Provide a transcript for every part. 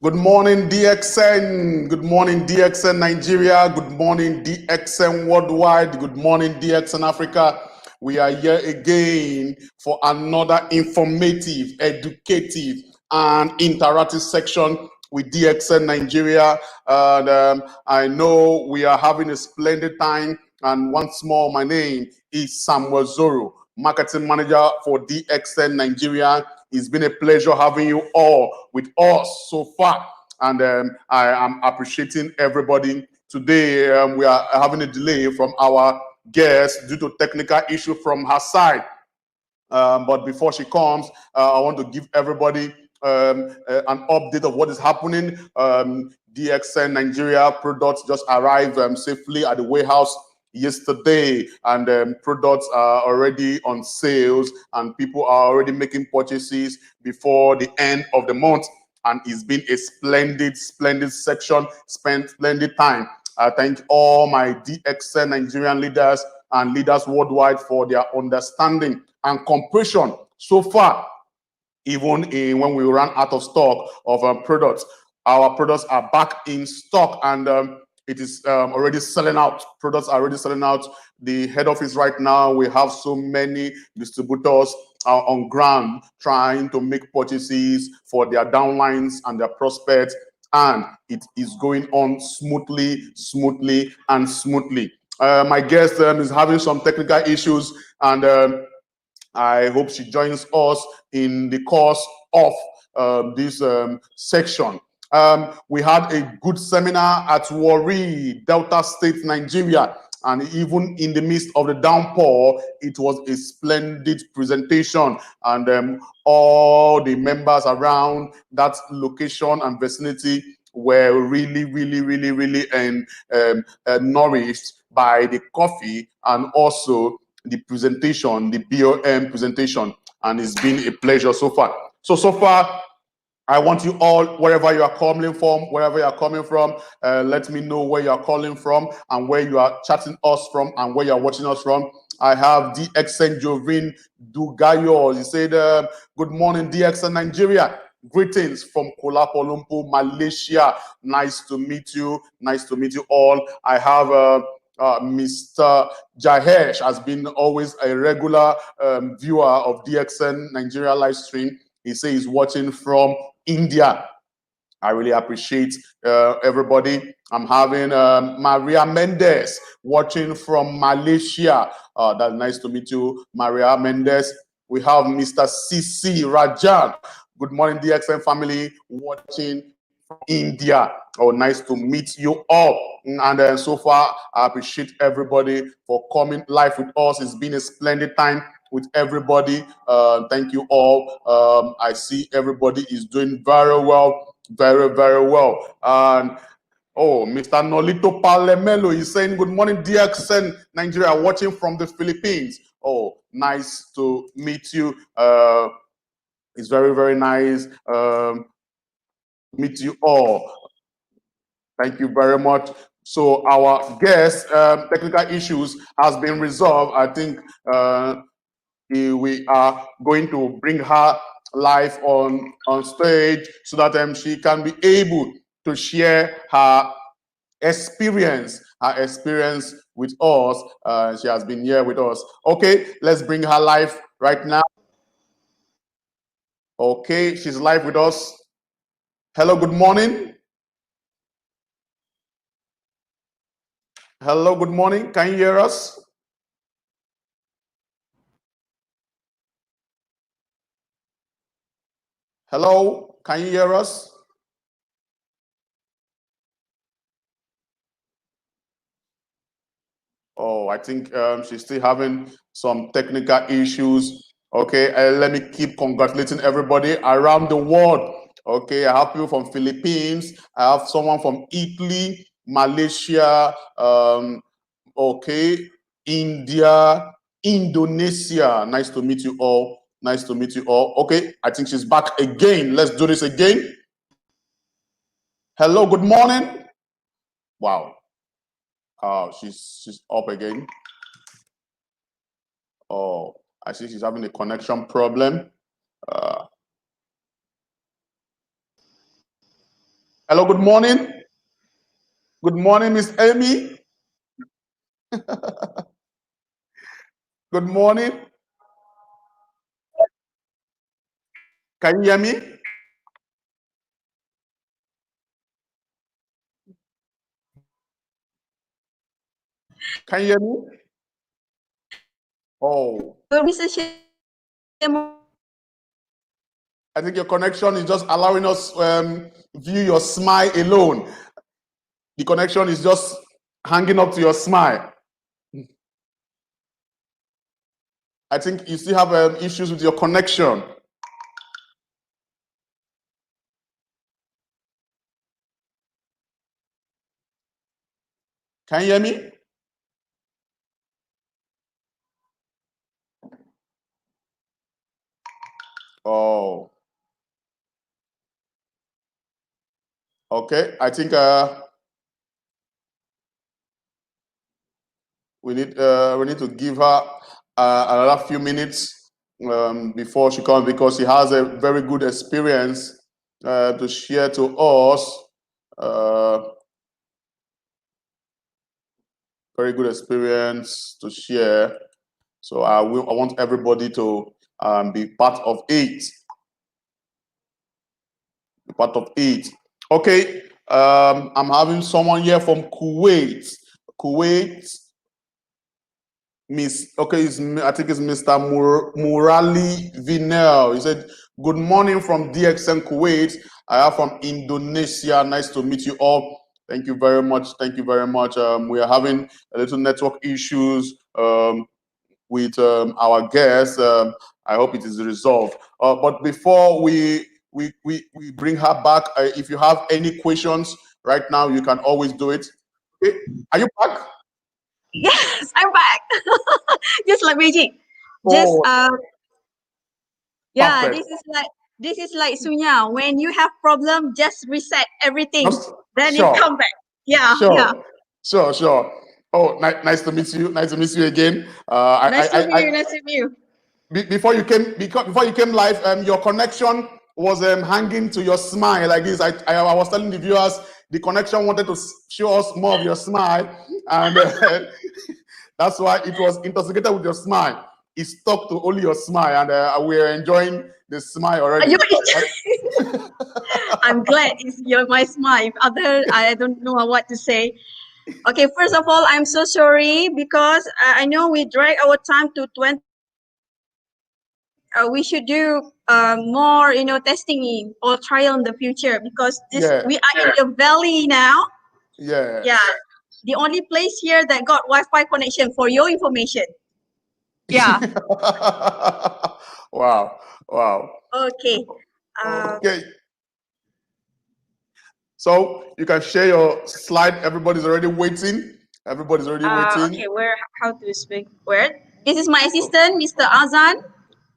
Good morning, DXN. Good morning, DXN Nigeria. Good morning, DXN Worldwide. Good morning, DXN Africa. We are here again for another informative, educative, and interactive section with DXN Nigeria. And I know we are having a splendid time. And once more, my name is Samuel Zoro, Marketing Manager for DXN Nigeria. It's been a pleasure having you all with us so far. And I am appreciating everybody. Today, we are having a delay from our guest due to technical issue from her side. But before she comes, I want to give everybody an update of what is happening. DXN Nigeria products just arrived safely at the warehouse yesterday, and products are already on sales, and people are already making purchases before the end of the month. And it's been a splendid section, splendid time. I thank all my DXN Nigerian leaders and leaders worldwide for their understanding and compassion so far. Even when we ran out of stock of products, our products are back in stock, and it is already selling out. Products are already selling out. The head office right now, we have so many distributors on ground trying to make purchases for their downlines and their prospects, and it is going on smoothly. My guest is having some technical issues, and I hope she joins us in the course of this section. We had a good seminar at Warri, Delta State, Nigeria. And even in the midst of the downpour, it was a splendid presentation. And all the members around that location and vicinity were really nourished by the coffee and also the presentation, the BOM presentation. And it's been a pleasure so far. So far, I want you all, wherever you are coming from, let me know where you are calling from and where you are chatting us from and where you are watching us from. I have Dxn Jovin Dugayo. He said, good morning, Dxn Nigeria. Greetings from Kuala Lumpur, Malaysia. Nice to meet you. Nice to meet you all. I have Mr. Jahesh has been always a regular viewer of DXN Nigeria live stream. He says he's watching from India. I really appreciate everybody. I'm having Maria Mendez watching from Malaysia. That's nice to meet you, Maria Mendez. We have Mr. CC Rajan. Good morning, DXN family, watching from India. Oh, nice to meet you all. And so far, I appreciate everybody for coming live with us. It's been a splendid time with everybody. Thank you all. I see everybody is doing very well, very well. And oh, Mr. Nolito Palemelo is saying, good morning, DXN Nigeria, watching from the Philippines. Oh, nice to meet you. It's very nice meet you all. Thank you very much. So our guest, technical issues has been resolved. I think we are going to bring her live on stage so that she can be able to share her experience with us. She has been here with us. Okay, let's bring her live right now. Okay, she's live with us. Hello, good morning. Hello, good morning. Can you hear us? Hello, can you hear us? Oh, I think she's still having some technical issues. Okay, let me keep congratulating everybody around the world. Okay, I have people from Philippines. I have someone from Italy, Malaysia, okay, India, Indonesia. Nice to meet you all. Nice to meet you all. Okay, I think she's back again. Let's do this again. Hello, good morning. Wow. She's up again. Oh, I see she's having a connection problem. Hello, good morning. Good morning, Miss Amy. Good morning. Can you hear me? Can you hear me? Oh, I think your connection is just allowing us view your smile alone. The connection is just hanging up to your smile. I think you still have issues with your connection. Can you hear me? Oh, okay. I think we need to give her another few minutes before she comes, because she has a very good experience to share to us. Very good experience to share. So I want everybody to be part of it. Be part of it. Okay. I'm having someone here from Kuwait. Kuwait. I think it's Mr. Murali Vinel. He said, "Good morning from Dxn Kuwait. I am from Indonesia. Nice to meet you all. Thank you very much. Thank you very much. We are having a little network issues with our guests. I hope it is resolved. But before we bring her back, if you have any questions right now, you can always do it. Okay. Are you back? Yes, I'm back. Just like magic. Just Oh, yeah, perfect. this is like Sunya. When you have problem, just reset everything. Just Then it sure, come back. Yeah, yeah. sure, sure. Oh, nice to meet you. Nice to meet you again. Nice to meet you. Nice to meet you. Before you came live, your connection was hanging to your smile like this. I was telling the viewers the connection wanted to show us more of your smile, and that's why it was intoxicated with your smile. It stuck to only your smile, and we're enjoying the smile already. I'm glad it's my smile. Other, I don't know what to say. Okay, first of all, I'm so sorry because I know we drag our time to 20. We should do more, testing or trial in the future, because Yeah. we are in the valley now. Yeah. Yeah, the only place here that got Wi-Fi connection, for your information. Yeah. Wow. Okay. Okay. So you can share your slide. Everybody's already waiting. Okay, how to speak word? This is my assistant, Mr. Azan.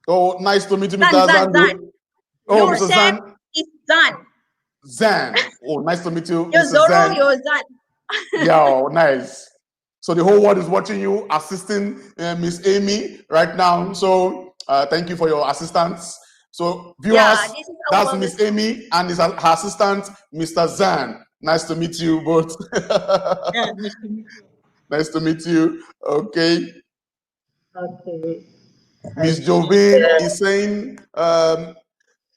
Oh, nice to meet you, Mr. Zan, Zan, Azan. Zan. Oh, Your Mr. Sam Zan. is Zan. Zan. Oh, nice to meet you, Your Mr. Zoro, Zan. your Zan. Yeah, oh, nice. So the whole world is watching you assisting Miss Amy right now. So thank you for your assistance. So viewers, This is that's Miss Amy and her assistant, Mr. Zan. Nice to meet you both. Nice to meet you. Nice to meet you. Okay. Okay. Miss Jovine is saying,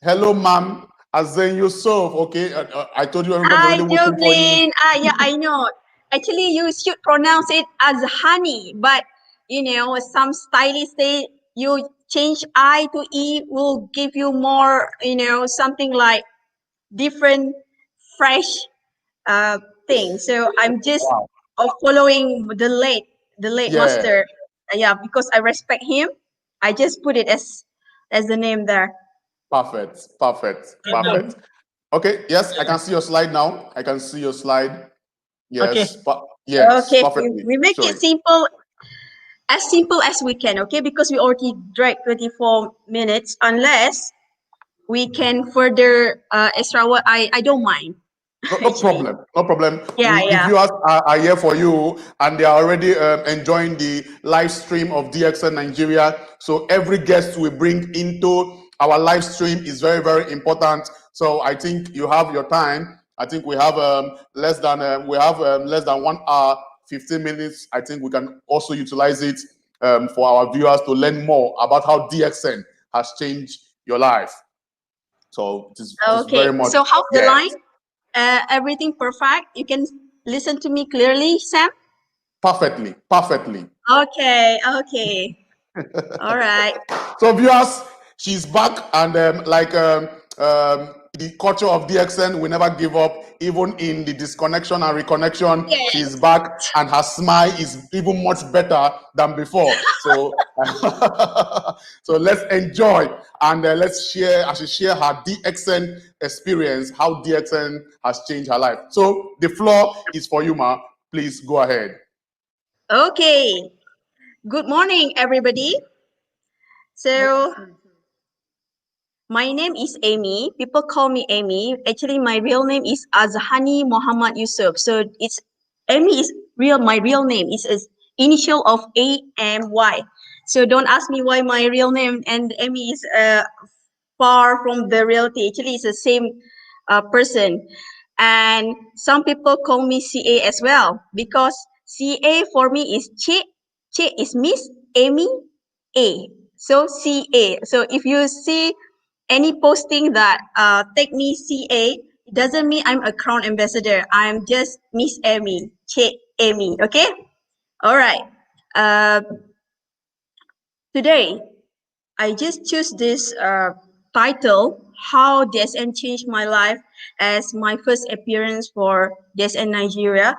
hello, ma'am. Azhain Yusuf. Okay. I told you everybody's Hi, already waiting for you. Dublin. Yeah, I know. Actually, you should pronounce it as honey, but some stylists say you change I to E will give you more, something like different, fresh thing. So I'm just Wow. following the late Yeah. master. Yeah, because I respect him, I just put it as the name there. Perfect. Okay. Yes, I can see your slide now. I can see your slide. Okay. Yes. Yes. Okay, Perfectly. we make Show it it. simple as we can, okay? Because we already drag 24 minutes. Unless we can further extra what I don't mind. No Actually. problem. No problem. Yeah, The yeah. viewers are here for you, and they are already enjoying the live stream of DXN Nigeria. So every guest we bring into our live stream is very, very important. So I think you have your time. I think we have less than 1 hour, 15 minutes. I think we can also utilize it for our viewers to learn more about how DXN has changed your life. So it is very much. So how's the line? Everything perfect? You can listen to me clearly, Sam? Perfectly. Okay. All right. So viewers, she's back, and the culture of DXN, we never give up, even in the disconnection and reconnection. Yes. She's back, and her smile is even much better than before. So, so let's enjoy, and let's share, as she share her DXN experience, how DXN has changed her life. So the floor is for you, Ma. Please go ahead. Okay. Good morning, everybody. So, my name is Amy. People call me Amy. Actually, my real name is AZHANE Muhammad Yusuf. So it's Amy is my real name. It's an initial of AMY. So don't ask me why my real name and Amy is far from the reality. Actually, it's the same person. And some people call me CA as well, because CA for me is Che. Che is Miss Amy A. So CA. So if you see any posting that take me CA, it doesn't mean I'm a crown ambassador. I'm just Miss Amy, Che Amy. Okay. All right. Today, I just choose this title, How Dxn Changed My Life, as my first appearance for Dxn Nigeria,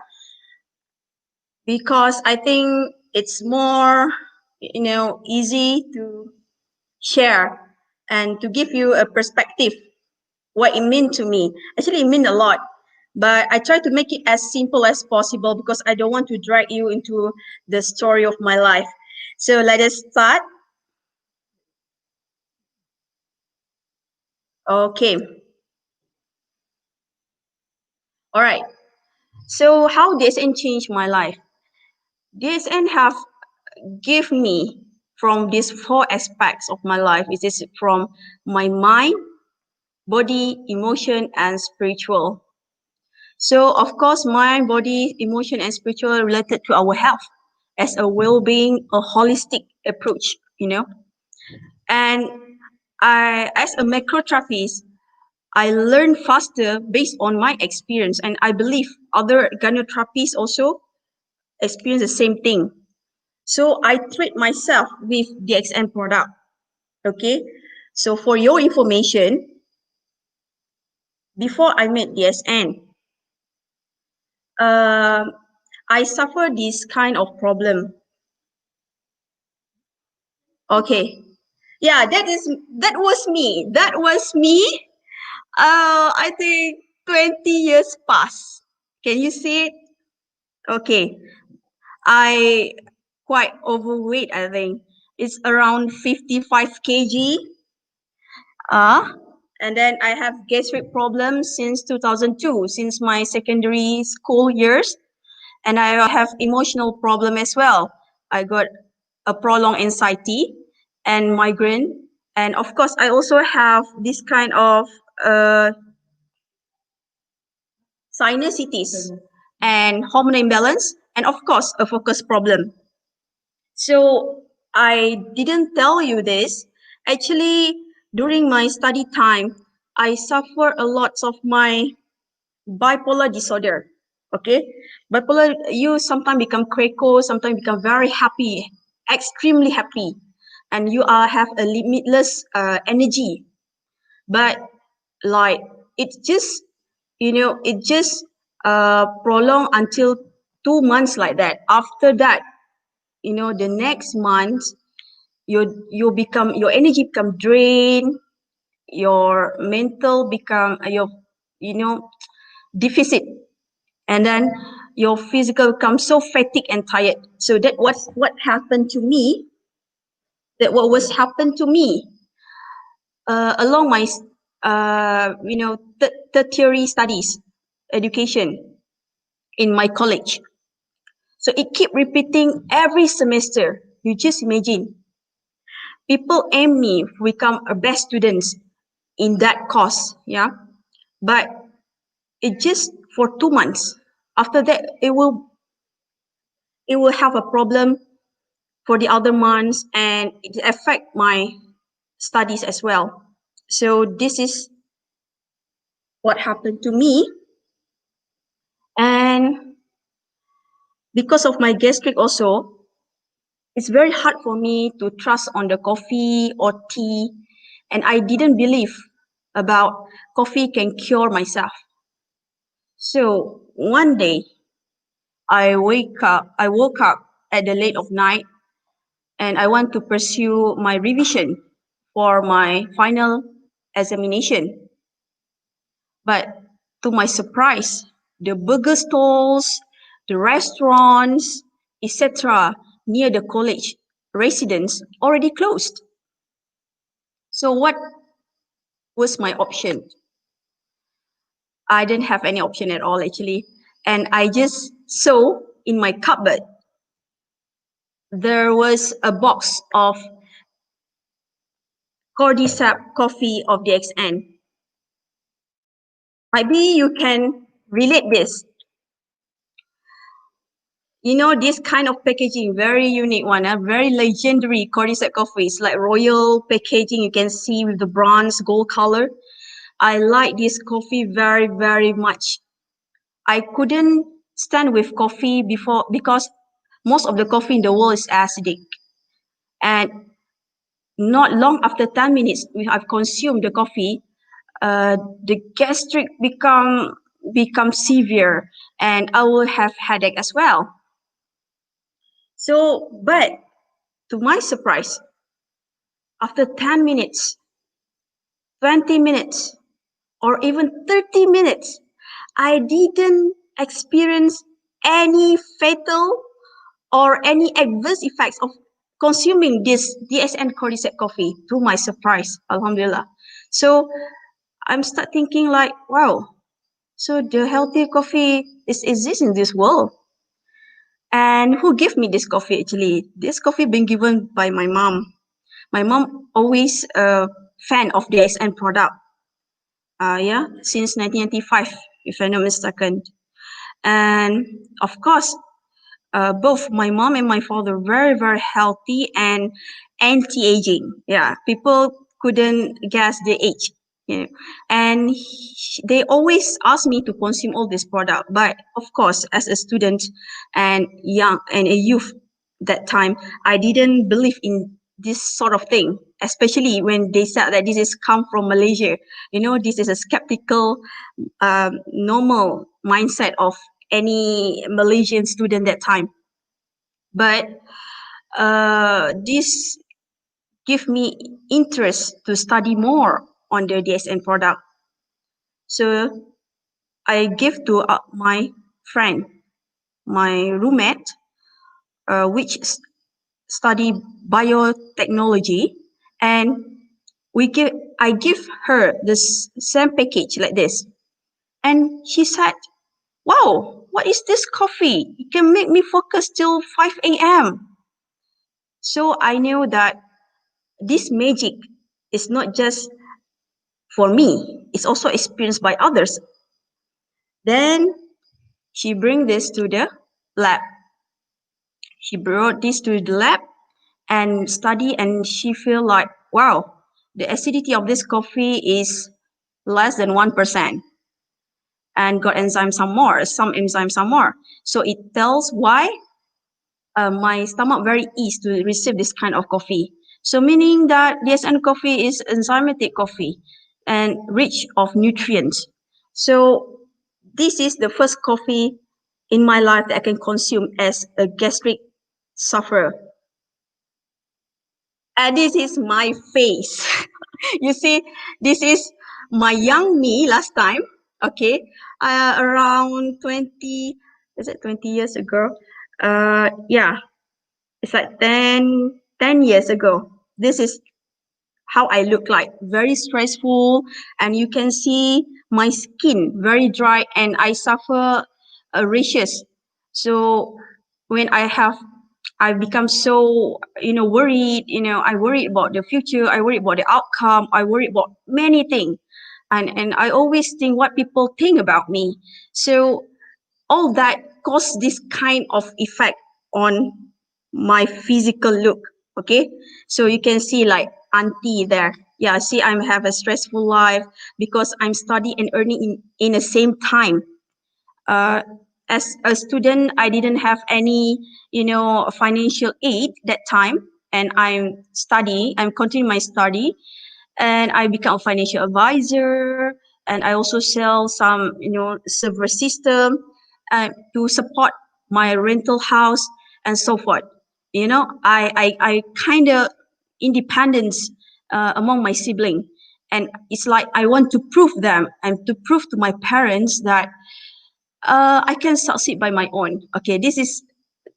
because I think it's more, easy to share and to give you a perspective what it meant to me. Actually, it meant a lot, but I try to make it as simple as possible because I don't want to drag you into the story of my life. So let us start. Okay. All right. So how DSN changed my life? DSN have give me from these four aspects of my life. It is from my mind, body, emotion, and spiritual. So of course, mind, body, emotion, and spiritual are related to our health as a well-being, a holistic approach, And as a macrotherapist, I learn faster based on my experience, and I believe other gynotherapists also experience the same thing. So I treat myself with DXN product. Okay. So for your information, before I made DSN, I suffer this kind of problem. Okay. Yeah, that was me. That was me. I think 20 years past. Can you see it? Okay. I quite overweight, I think. It's around 55 kg. And then I have gastric problems since 2002, since my secondary school years. And I have emotional problem as well. I got a prolonged anxiety and migraine. And of course, I also have this kind of sinusitis and hormone imbalance, and of course, a focus problem. So I didn't tell you this. Actually, during my study time, I suffer a lot of my bipolar disorder. Okay, bipolar, you sometimes become critical, sometimes become very happy, extremely happy, and you have a limitless energy. But like it just, it just prolong until 2 months like that. After that, the next month, your energy become drained, your mental become deficit, and then your physical becomes so fatigued and tired. So that was what happened to me. That what was happened to me along my tertiary studies, education in my college. So it keep repeating every semester. You just imagine. People aim me to become a best students in that course, yeah. But It just for 2 months. After that, it will have a problem for the other months, and it affect my studies as well. So this is what happened to me. And because of my gastric also, it's very hard for me to trust on the coffee or tea. And I didn't believe about coffee can cure myself. So one day I woke up at the late of night, and I want to pursue my revision for my final examination. But to my surprise, the burger stalls, the restaurants, etc., near the college residence already closed. So what was my option? I didn't have any option at all actually. And I just saw in my cupboard there was a box of cordyceps coffee of Dxn. Maybe you can relate this. You know, this kind of packaging, very unique one, very legendary cordyceps coffee. It's like royal packaging. You can see with the bronze gold color. I like this coffee very, very much. I couldn't stand with coffee before because most of the coffee in the world is acidic. And not long after 10 minutes, I've consumed the coffee, the gastric become severe, and I will have headache as well. So, but to my surprise, after 10 minutes, 20 minutes, or even 30 minutes, I didn't experience any fatal or any adverse effects of consuming this DSN cordyceps coffee, to my surprise, alhamdulillah. So I'm start thinking like, wow, so the healthy coffee exists in this world. And who gave me this coffee actually? This coffee been given by my mom. My mom always a fan of the DSN product. Yeah, since 1995, if I'm not mistaken. And of course, both my mom and my father very, very healthy and anti-aging. Yeah, people couldn't guess the age. You know. And they always ask me to consume all this product. But of course, as a student and young and a youth that time, I didn't believe in this sort of thing, especially when they said that this is come from Malaysia. You know, this is a skeptical, normal mindset of any Malaysian student that time. But this give me interest to study more on the DSN product. So I give to my friend, my roommate, which study biotechnology, and I give her this same package like this, and she said, "Wow, what is this coffee? It can make me focus till 5 a.m." So I knew that this magic is not just for me, it's also experienced by others. Then she bring this to the lab. She brought this to the lab and study, and she feel like, wow, the acidity of this coffee is less than 1%, and got some enzymes some more. So it tells why my stomach very easy to receive this kind of coffee. So meaning that DSN coffee is enzymatic coffee and rich of nutrients. So this is the first coffee in my life that I can consume as a gastric sufferer. And this is my face. You see, this is my young me last time. Okay, around 20, is it 20 years ago? Yeah, it's like 10 years ago. This is how I look like, very stressful, and you can see my skin very dry, and I suffer rashes. So when I become so worried. I worry about the future. I worry about the outcome. I worry about many things. and I always think what people think about me. So all that caused this kind of effect on my physical look. Okay, so you can see like auntie there. Yeah, see, I have a stressful life because I'm studying and earning in the same time. uh, as a student, I didn't have any, financial aid that time, and I'm continuing my study, and I become a financial advisor, and I also sell some, server system to support my rental house and so forth. I kind of independence among my sibling, and it's like I want to prove them and to prove to my parents that I can succeed by my own. Okay, this is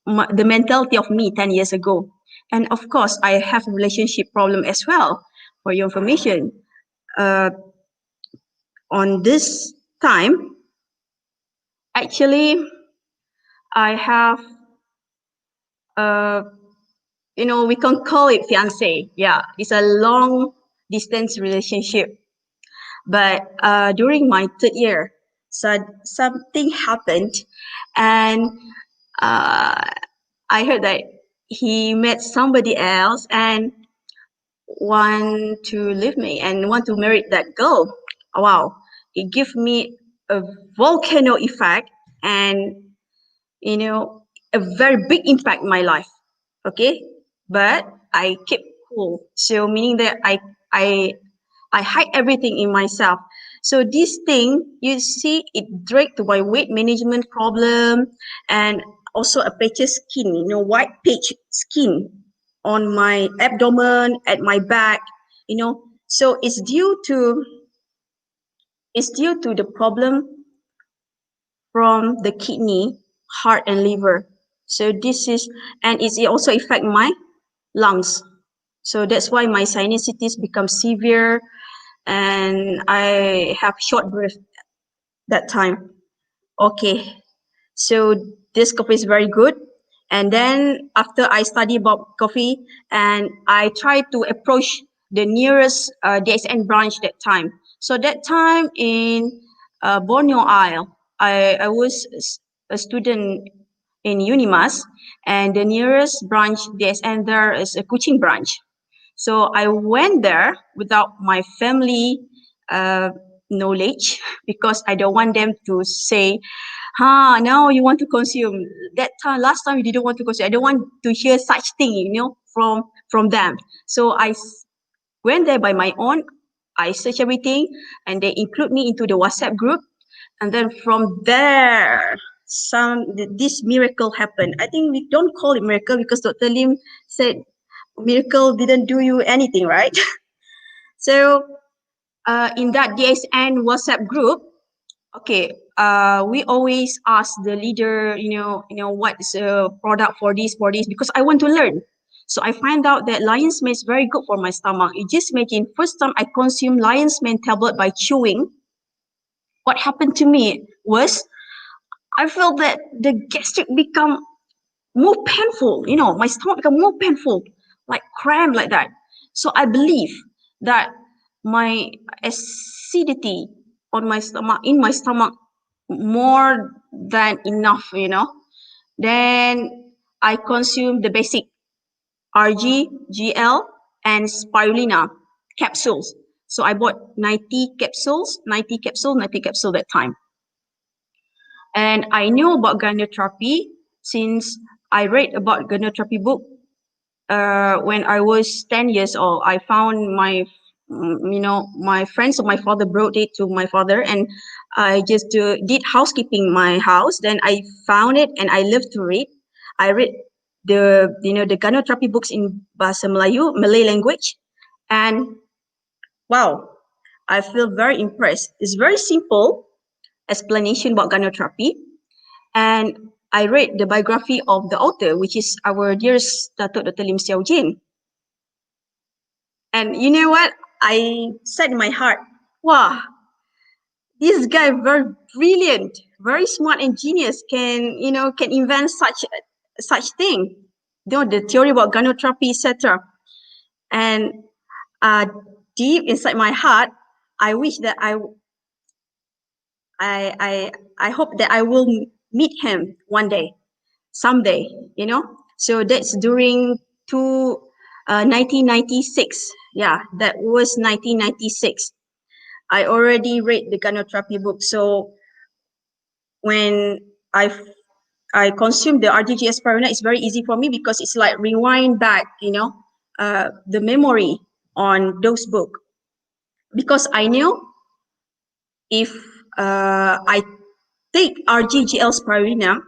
the mentality of me 10 years ago. And of course, I have a relationship problem as well. For your information, uh, on this time, actually, I have, uh, we can call it fiance. Yeah, it's a long distance relationship. But during my third year, so something happened, and uh, I heard that he met somebody else and want to leave me and want to marry that girl. Wow, it gave me a volcano effect, and you know a very big impact in my life. Okay, but I kept cool. So meaning that I hide everything in myself. So this thing, you see, it dragged to my weight management problem, and also a patchy skin, white patch skin on my abdomen, at my back, So it's due to the problem from the kidney, heart, and liver. So this is, and it also affect my lungs. So that's why my sinusitis becomes severe, and I have short breath that time. Okay, so this coffee is very good. And then after I study about coffee, and I try to approach the nearest DXN branch that time. So that time in Borneo Isle, I was a student in Unimas, and the nearest branch DXN there is a Kuching branch. So I went there without my family uh, knowledge, because I don't want them to say, now you want to consume. That time, last time you didn't want to consume. I don't want to hear such thing, from them. So went there by my own. I search everything, and they include me into the WhatsApp group. And then from there, this miracle happened. I think we don't call it miracle because Dr. Lim said miracle didn't do you anything, right? So in that DSN WhatsApp group, okay, we always ask the leader, what's a product for this, because I want to learn. So I find out that lion's mane is very good for my stomach. You just imagine, first time I consumed lion's mane tablet by chewing, what happened to me was I felt that the gastric become more painful. My stomach become more painful, like cramp like that. So I believe that my acidity in my stomach, more than enough. Then I consume the basic RG, GL, and spirulina capsules. So I bought 90 capsules that time. And I knew about gynotherapy since I read about gynotherapy book when I was 10 years old. I found my friends of my father brought it to my father, and I just did housekeeping in my house. Then I found it, and I loved to read. I read the gynotherapy books in Bahasa Melayu, Malay language, and wow, I feel very impressed. It's very simple explanation about gynotherapy. And I read the biography of the author, which is our dearest Datuk Dr. Lim Xiao Jin. And you know what? I said in my heart, wow, this guy very brilliant, very smart and genius, can invent such thing. The theory about gynotherapy, etc. And deep inside my heart, I wish that I hope that I will meet him one day, someday, you know. So that's during 1996. Yeah, that was 1996. I already read the Ganotrapi book. So when I consume the RGGS Spirulina, it's very easy for me because it's like rewind back, the memory on those book. Because I knew if I take RGGL Spirulina,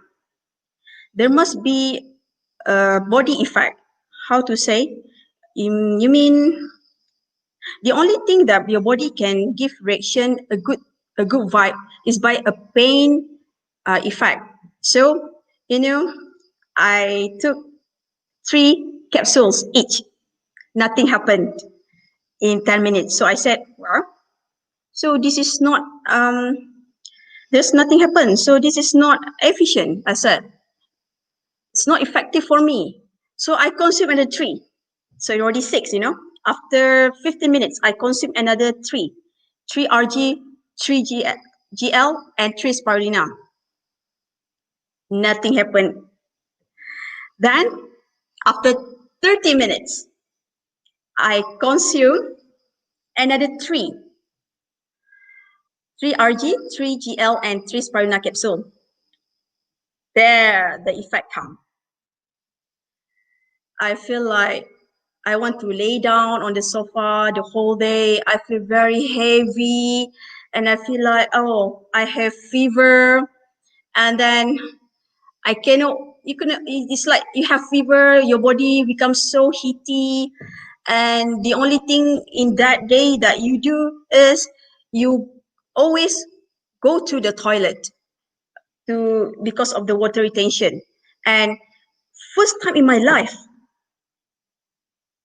there must be a body effect. How to say? You mean the only thing that your body can give reaction a good vibe is by a pain effect. So I took 3 capsules each. Nothing happened in 10 minutes. So I said, well, so this is not there's nothing happened. So this is not efficient. I said it's not effective for me. So I consumed another 3. So already 6. After 15 minutes, I consumed another 3. 3 RG, 3 GL, and 3 spirulina. Nothing happened. Then, after 30 minutes, I consumed another 3. 3 RG, 3 GL, and 3 spirulina capsule. There, the effect comes. I feel like I want to lay down on the sofa the whole day. I feel very heavy and I feel like, oh, I have fever. And then it's like you have fever, your body becomes so heaty. And the only thing in that day that you do is you always go to the toilet because of the water retention. And first time in my life,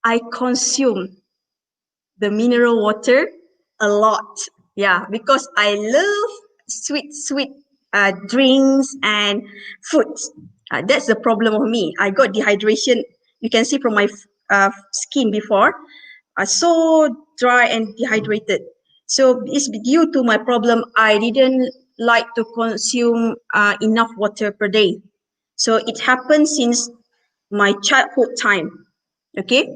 I consume the mineral water a lot. Yeah, because I love sweet drinks and foods. That's the problem of me. I got dehydration. You can see from my skin before. So dry and dehydrated. So it's due to my problem. I didn't like to consume enough water per day. So it happened since my childhood time. Okay.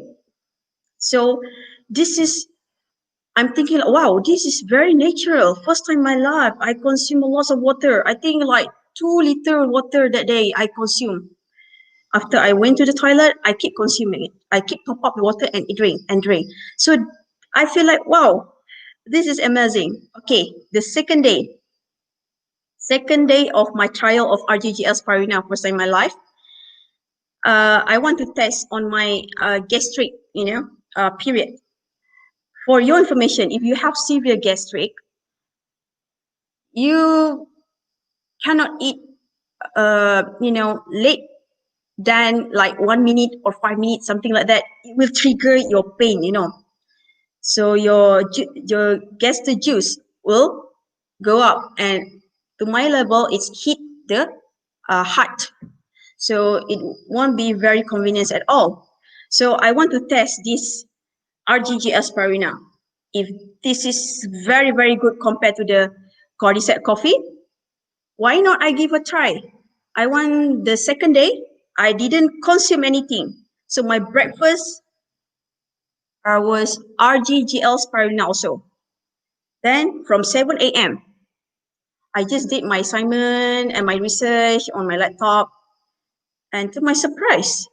So this is I'm thinking, wow, this is very natural. First time in my life, I consume a lot of water. I think like 2 liter water that day I consume. After I went to the toilet, I keep consuming it. I keep top up the water and drink and drink. So I feel like, wow, this is amazing. Okay, the second day of my trial of RGGL spirulina, first time in my life, I want to test on my gastric, period. For your information, if you have severe gastric, you cannot eat late than like 1 minute or 5 minutes, something like that. It will trigger your pain. So your gastric juice will go up, and to my level it's hit the heart, so it won't be very convenient at all. So I want to test this RGG aspirina, if this is very very good compared to the cordyceps coffee. Why not I give a try? I want the second day, I didn't consume anything. So my breakfast was RGGL spirulina also. Then from 7 a.m., I just did my assignment and my research on my laptop. And to my surprise,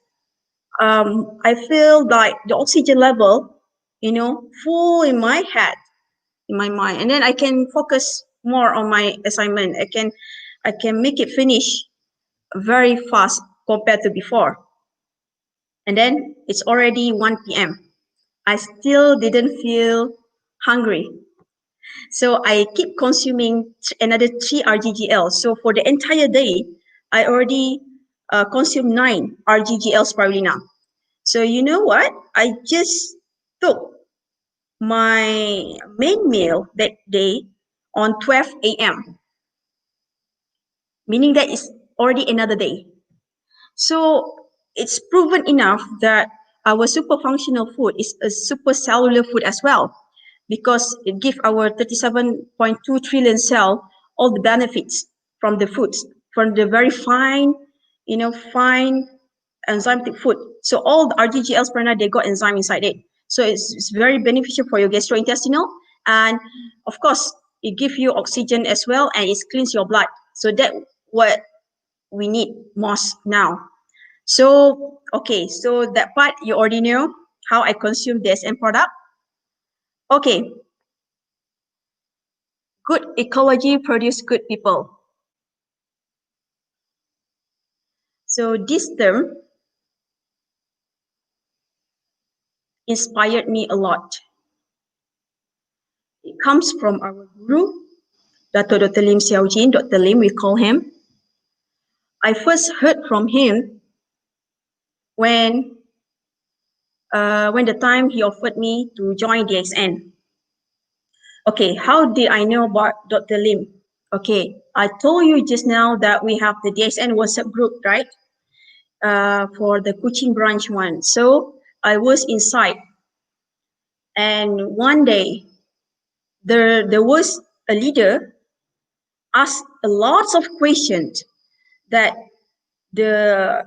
I feel like the oxygen level, full in my head, in my mind. And then I can focus more on my assignment. I can make it finish very fast compared to before. And then it's already 1 p.m. I still didn't feel hungry. So I keep consuming another 3 RGGL. So for the entire day, I already consumed 9 RGGL spirulina. So you know what? I just took my main meal that day on 12 a.m., meaning that it's already another day. So it's proven enough that our super functional food is a super cellular food as well. because it gives our 37.2 trillion cell all the benefits from the foods, from the very fine, fine enzymatic food. So all the RGGLs prana, they got enzyme inside it. So it's very beneficial for your gastrointestinal, and of course it gives you oxygen as well, and it cleans your blood. So that what we need most now. So okay, so that part you already know how I consume this end product. Okay, good ecology produce good people. So this term inspired me a lot. It comes from our guru, Dr. Lim Xiao Jin, Dr. Lim, we call him. I first heard from him when the time he offered me to join DXN. Okay, how did I know about Dr. Lim? Okay, I told you just now that we have the DXN WhatsApp group, right? For the Kuching branch one. So I was inside, and one day there was a leader asked a lot of questions that the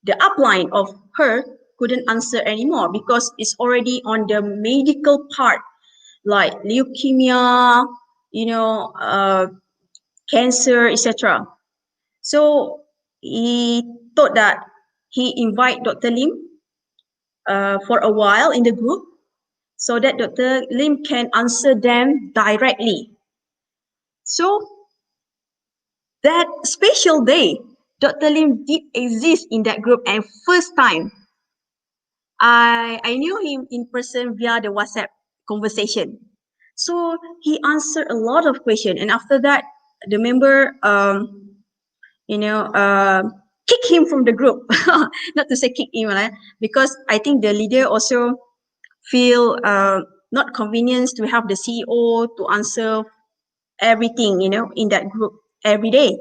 upline of her couldn't answer anymore because it's already on the medical part, like leukemia, cancer, etc. So he thought that he invite Dr. Lim for a while in the group so that Dr. Lim can answer them directly. So that special day, Dr. Lim did exist in that group, and first time I knew him in person via the WhatsApp conversation. So he answered a lot of questions, and after that, the member, kick him from the group. Not to say kick him, because I think the leader also feel not convenienced to have the CEO to answer everything, in that group every day.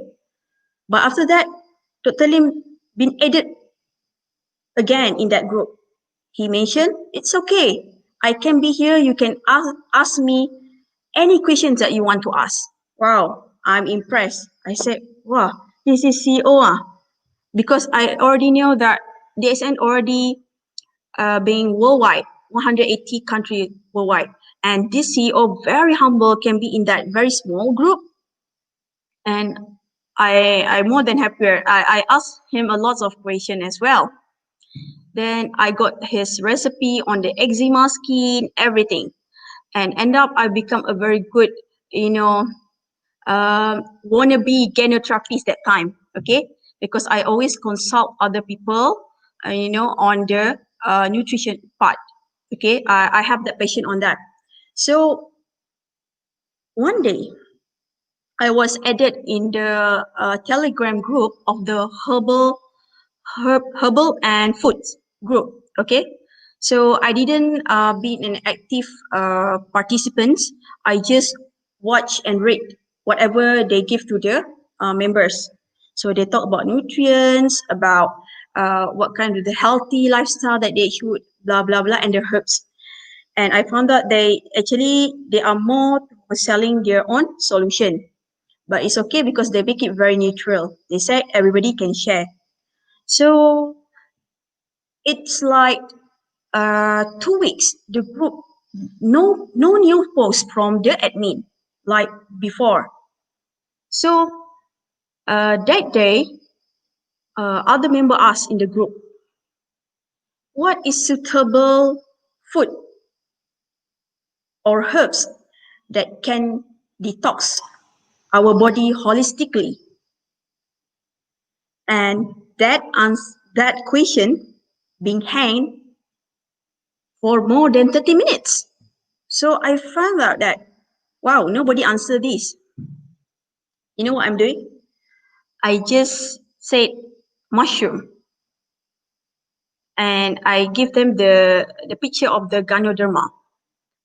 But after that, Dr. Lim been added again in that group. He mentioned, it's okay. I can be here. You can ask me any questions that you want to ask. Wow, I'm impressed. I said, wow, this is CEO. Because I already know that DSN already being worldwide, 180 countries worldwide. And this CEO, very humble, can be in that very small group. And I'm more than happier. I asked him a lot of questions as well. Then I got his recipe on the eczema skin, everything. And end up I become a very good, wannabe gynotherapist that time, okay? Because I always consult other people, on the nutrition part, okay? I have that passion on that. So one day, I was added in the Telegram group of the herbal and foods group. Okay, so I didn't be an active participant. I just watch and read whatever they give to the members. So they talk about nutrients, about what kind of the healthy lifestyle that they should, blah blah blah, and the herbs. And I found out they are more selling their own solution, but it's okay because they make it very neutral. They say everybody can share. So it's like 2 weeks, the group, no new post from the admin like before. So that day, other member asked in the group, what is suitable food or herbs that can detox our body holistically? And that question being hanged for more than 30 minutes. So I found out that, wow, nobody answered this. You know what I'm doing? I just said mushroom. And I give them the picture of the Ganoderma.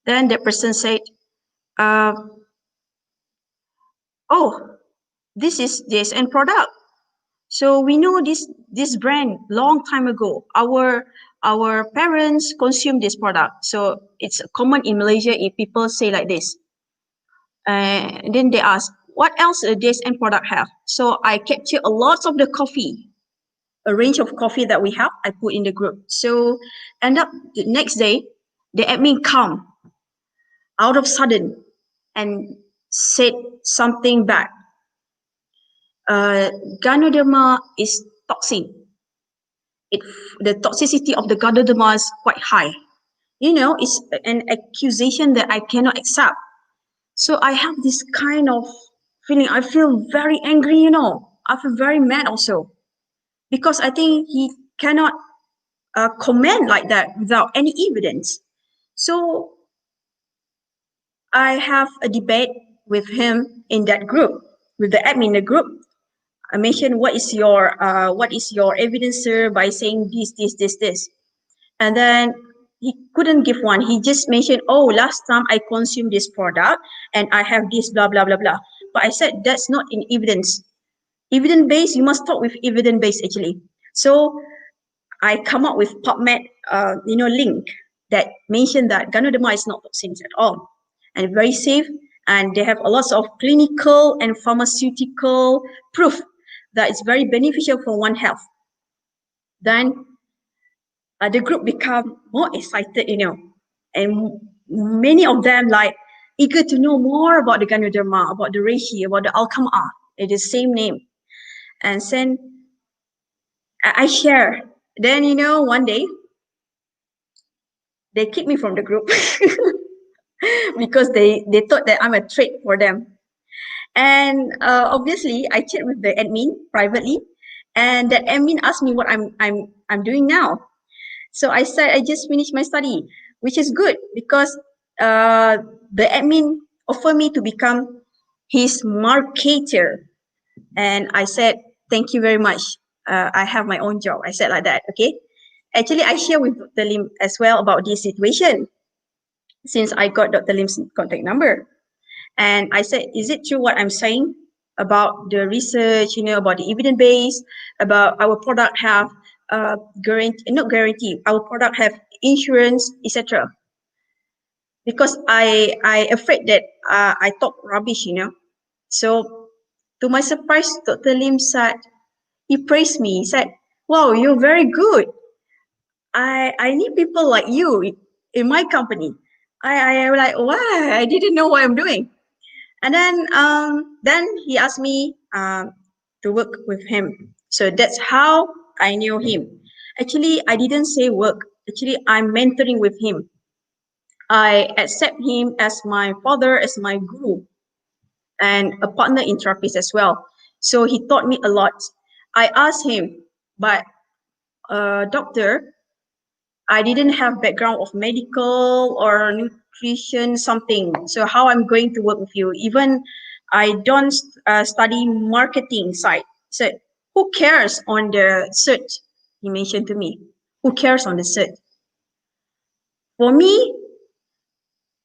Then the person said, uh, oh, this is this end product. So we know this brand long time ago. Our our parents consume this product. So it's common in Malaysia if people say like this. And then they ask, what else a DSN product have? So I capture a lot of the coffee, a range of coffee that we have, I put in the group. So end up the next day, the admin come out of sudden and said something bad. Ganoderma is toxic. The toxicity of the Ganoderma is quite high. It's an accusation that I cannot accept. So I have this kind of feeling. I feel very angry, I feel very mad also. Because I think he cannot comment like that without any evidence. So I have a debate with him in that group, with the admin in the group. I mentioned, what is your evidence, sir, by saying this. And then he couldn't give one. He just mentioned, oh, last time I consumed this product and I have this, blah, blah, blah, blah. But I said, that's not in evidence. Evidence-based, you must talk with evidence-based actually. So I come up with PubMed, link that mentioned that Ganoderma is not toxins at all and very safe. And they have a lot of clinical and pharmaceutical proof that it's very beneficial for one health. Then the group become more excited, and many of them like eager to know more about the Ganoderma, about the reishi, about the alkama. It is same name. And then I share. Then, one day they kicked me from the group because they thought that I'm a threat for them. And obviously, I chat with the admin privately, and the admin asked me what I'm doing now. So I said I just finished my study, which is good because the admin offered me to become his marketer, and I said thank you very much. I have my own job. I said like that. Okay. Actually, I share with Dr. Lim as well about this situation since I got Dr. Lim's contact number. And I said, is it true what I'm saying about the research, about the evidence base, about our product have not guarantee, our product have insurance, etc. Because I afraid that I talk rubbish, So to my surprise, Dr. Lim said, he praised me. He said, wow, you're very good. I need people like you in my company. I like, why? I didn't know what I'm doing. And then he asked me to work with him. So that's how I knew him. Actually, I didn't say work. Actually, I'm mentoring with him. I accept him as my father, as my guru, and a partner in therapies as well. So he taught me a lot. I asked him, but doctor, I didn't have background of medical or nutrition something. So how I'm going to work with you? Even I don't study marketing side. So who cares on the cert? He mentioned to me. Who cares on the cert? For me,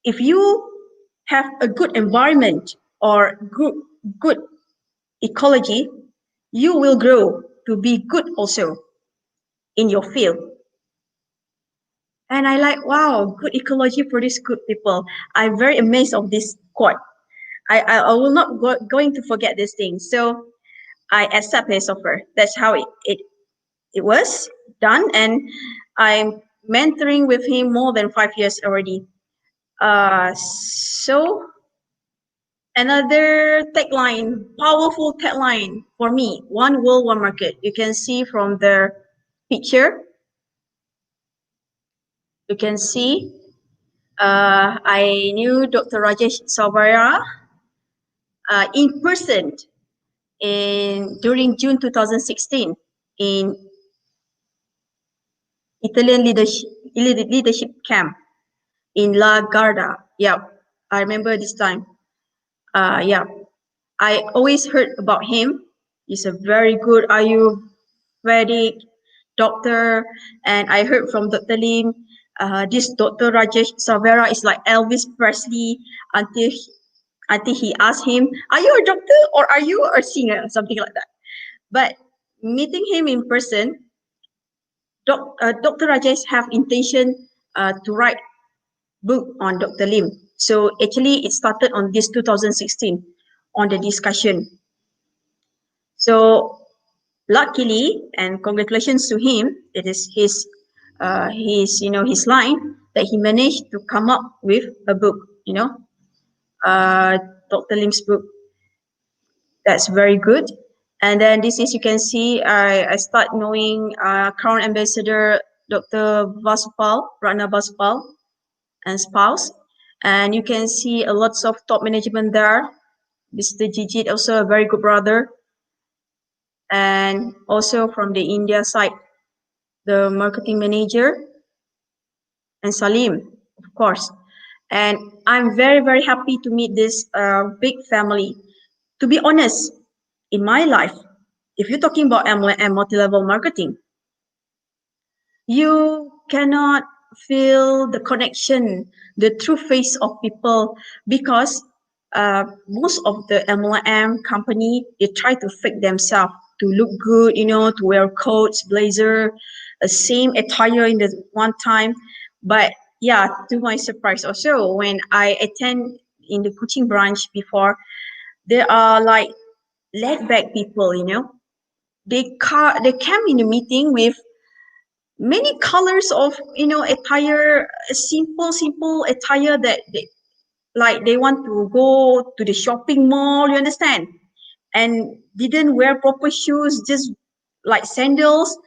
if you have a good environment or good ecology, you will grow to be good also in your field. And I like, wow, good ecology produce good people. I'm very amazed of this quote. I will not going to forget this thing. So I accept his offer. That's how it was done. And I'm mentoring with him more than 5 years already. So another tagline, powerful tagline for me, one world, one market. You can see from the picture, you can see I knew Dr. Rajesh Saubhara in person during June 2016 in Italian leadership camp in La Garda. Yeah, I remember this time. Yeah, I always heard about him. He's a very good Ayurvedic doctor, and I heard from Dr. Lim. This Dr. Rajesh Savera is like Elvis Presley until he asked him, "Are you a doctor or are you a singer?" Something like that. But meeting him in person, Dr. Rajesh have intention to write book on Dr. Lim. So actually, it started on this 2016 on the discussion. So luckily, and congratulations to him, it is his line that he managed to come up with a book. Uh, Dr. Lim's book. That's very good. And then this is, you can see, I start knowing Crown Ambassador Dr. Vasupal, Ratna Vasupal, and spouse. And you can see a lots of top management there. Mr. Jijit, also a very good brother. And also from the India side, the marketing manager, and Salim, of course. And I'm very, very happy to meet this big family. To be honest, in my life, if you're talking about MLM, multi-level marketing, you cannot feel the connection, the true face of people, because most of the MLM company, they try to fake themselves to look good, to wear coats, blazer, the same attire in the one time. But yeah, to my surprise also, when I attend in the coaching branch before, there are like laid back people. They came in the meeting with many colors of attire, simple attire that they want to go to the shopping mall, you understand, and didn't wear proper shoes, just like sandals,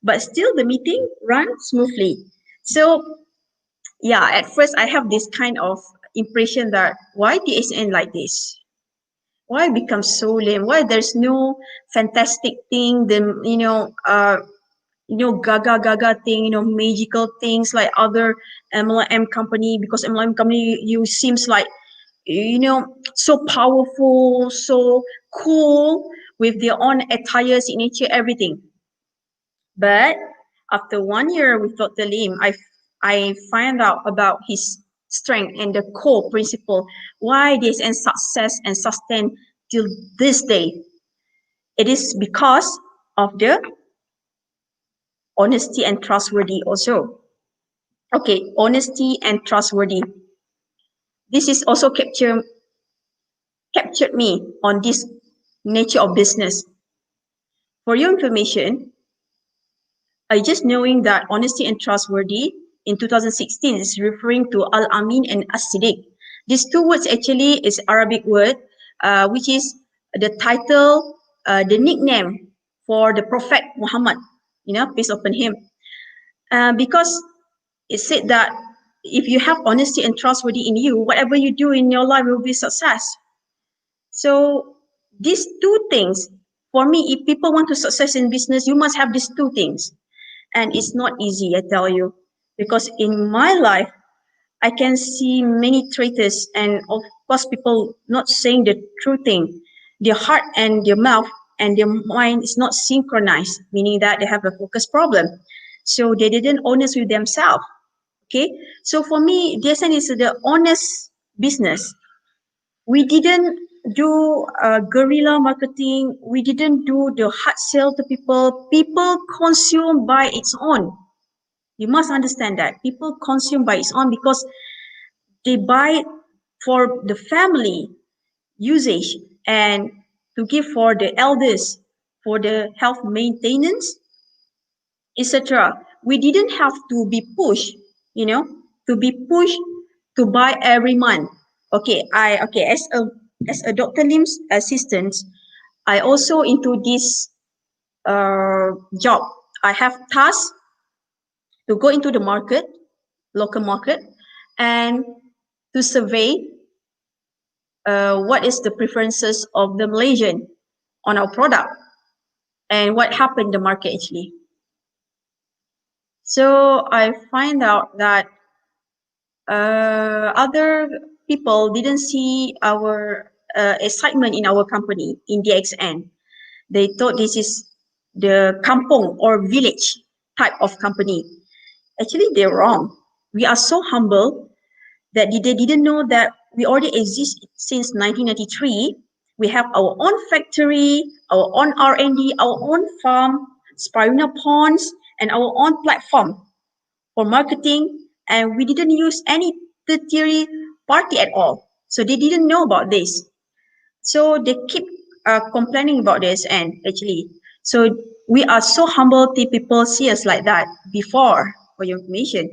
but still the meeting ran smoothly. So yeah, at first I have this kind of impression that why DSN like this, why become so lame, why there's no fantastic thing, gaga thing, magical things like other MLM company, because MLM company, you seems like, so powerful, so cool with their own attire, signature, everything. But after 1 year with Dr. Lim, I find out about his strength and the core principle why this and success and sustain till this day. It is because of the honesty and trustworthy also. Okay, honesty and trustworthy. This is also captured me on this nature of business. For your information, I just knowing that honesty and trustworthy in 2016 is referring to Al-Amin and As-Siddiq. These two words actually is Arabic word, which is the title, the nickname for the Prophet Muhammad, peace upon him. Because it said that if you have honesty and trustworthy in you, whatever you do in your life will be success. So these two things, for me, if people want to success in business, you must have these two things. And it's not easy, I tell you, because in my life, I can see many traitors and of course people not saying the true thing. Their heart and their mouth and their mind is not synchronized, meaning that they have a focus problem. So they didn't honest with themselves. Okay, so for me, DSN is the honest business. We didn't do guerrilla marketing. We didn't do the hard sell to people. People consume by its own. You must understand that people consume by its own because they buy for the family usage and to give for the elders for the health maintenance, etc. We didn't have to be pushed, you know, to be pushed to buy every month. Okay, as a Dr. Lim's assistant, I also into this job. I have tasks to go into the market, local market, and to survey what is the preferences of the Malaysian on our product and what happened in the market actually. So I find out that other people didn't see our excitement in our company in DXN. They thought this is the kampong or village type of company. Actually, they're wrong. We are so humble that they didn't know that we already exist since 1993. We have our own factory, our own R&D, our own farm, spirulina ponds, and our own platform for marketing, and we didn't use any third party at all. So they didn't know about this. So they keep complaining about this, and actually, so we are so humble till people see us like that before, for your information.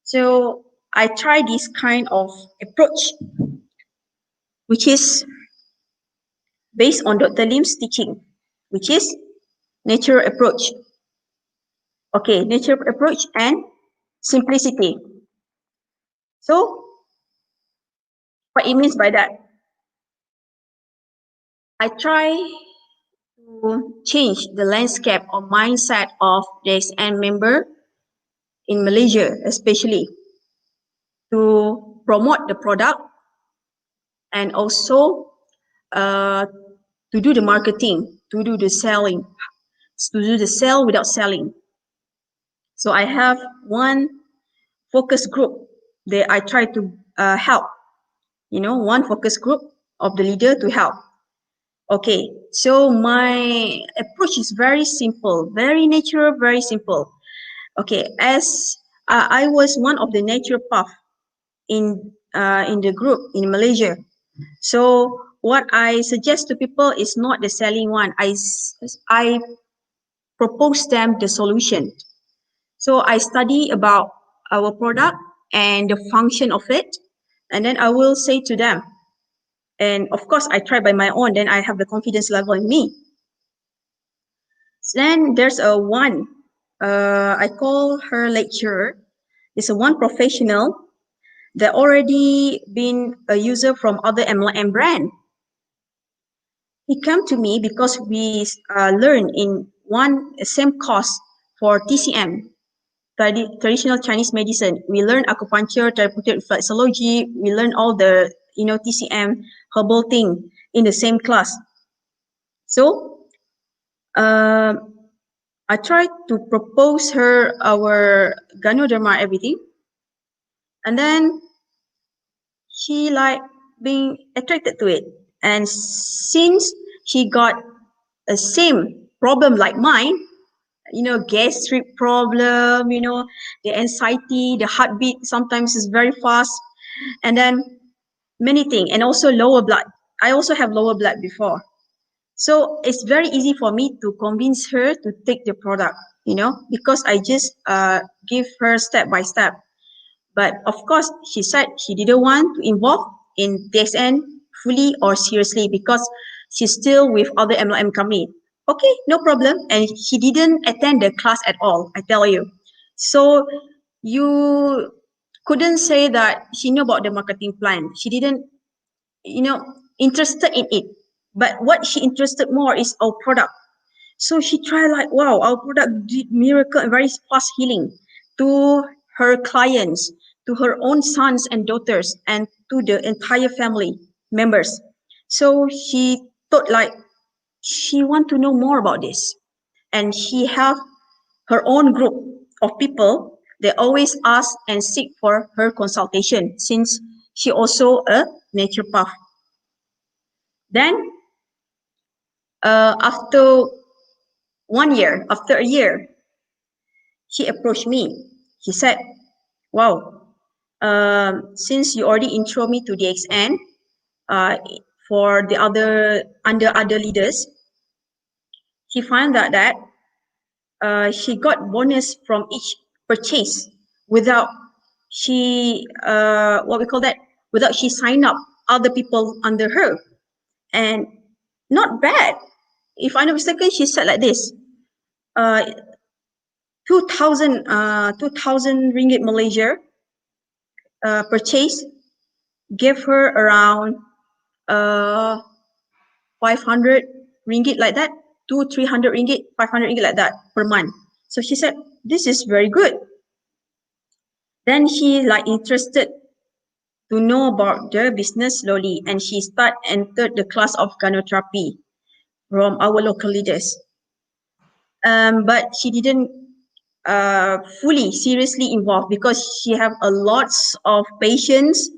So I try this kind of approach, which is based on Dr. Lim's teaching, which is natural approach. Okay, natural approach and simplicity. So what it means by that, I try to change the landscape or mindset of the Dxn member in Malaysia, especially to promote the product and also uh, to do the marketing, to do the selling, to do the sell without selling. So I have one focus group that I try to help, one focus group of the leader to help. Okay, so my approach is very simple, very natural, very simple. Okay, as I was one of the naturopath in the group in Malaysia. So what I suggest to people is not the selling one. I propose them the solution. So I study about our product and the function of it, and then I will say to them, and of course I try by my own, then I have the confidence level in me. Then there's a one, I call her lecturer. It's a one professional that already been a user from other MLM brand. He came to me because we learned in one same course for TCM, traditional Chinese medicine. We learn acupuncture, therapeutic reflexology. We learn all the TCM herbal thing in the same class. So I tried to propose her our Ganoderma everything, and then she like being attracted to it. And since she got a same problem like mine, gastric problem, the anxiety, the heartbeat sometimes is very fast, and then many things, and also lower blood. I also have lower blood before. So it's very easy for me to convince her to take the product, because I just give her step by step. But of course, she said she didn't want to involve in Dxn fully or seriously because she's still with other MLM company. Okay, no problem. And she didn't attend the class at all, I tell you. So you couldn't say that she knew about the marketing plan. She didn't, interested in it. But what she interested more is our product. So she tried like, wow, our product did miracle and very fast healing to her clients, to her own sons and daughters, and to the entire family members. So she thought like she want to know more about this. And she have her own group of people. They always ask and seek for her consultation since she also a naturopath. Then after 1 year, after a year, she approached me. She said, wow, since you already intro me to Dxn for the under other leaders, she found out that she got bonus from each purchase without she what we call that, without she sign up other people under her. And not bad. If I'm not mistaken, she said like this, 2,000 ringgit Malaysia purchase gave her around 500 ringgit like that, 300 ringgit, 500 ringgit like that per month. So she said, this is very good. Then she like interested to know about the business slowly, and she entered the class of gynotherapy from our local leaders. But she didn't fully seriously involved because she have a lots of patients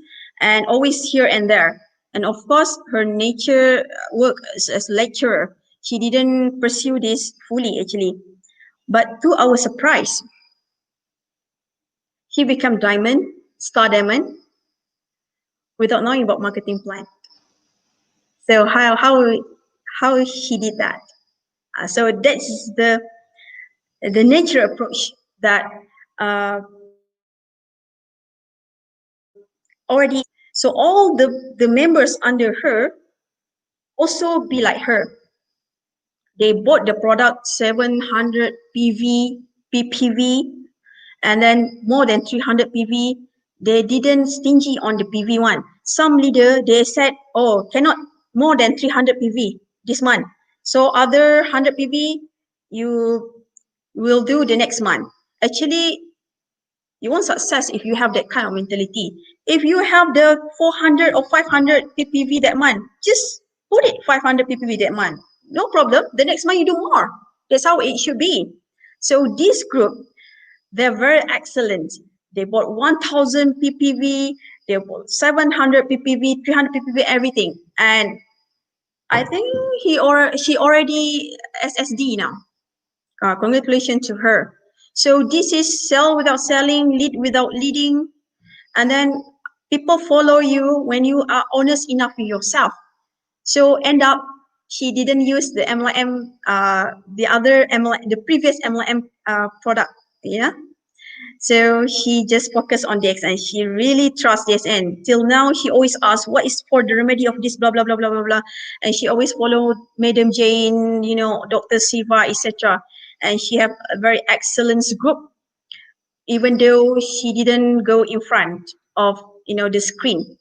and always here and there. And of course, her nature work as lecturer, she didn't pursue this fully actually. But to our surprise, he became diamond, star diamond, without knowing about marketing plan. So how he did that? So that's the nature approach that already. So all the members under her also be like her. They bought the product 700 PPV, and then more than 300 PV. They didn't stingy on the PV one. Some leader, they said, oh, cannot more than 300 PV this month. So other 100 PV, you will do the next month. Actually, you won't success if you have that kind of mentality. If you have the 400 or 500 PPV that month, just put it 500 PPV that month. No problem. The next month you do more. That's how it should be. So this group, they're very excellent. They bought 1000 PPV, they bought 700 PPV, 300 PPV, everything. And I think she already SSD now. Congratulations to her. So this is sell without selling, lead without leading, and then people follow you when you are honest enough with yourself. So end up she didn't use the MLM, the other MLM, the previous MLM product, yeah. So she just focused on DXN. She really trusts DXN. Till now, she always asks, what is for the remedy of this, blah, blah, blah, blah, blah, blah. And she always followed Madam Jane, you know, Dr. Siva, etc. And she have a very excellent group, even though she didn't go in front of, you know, the screen.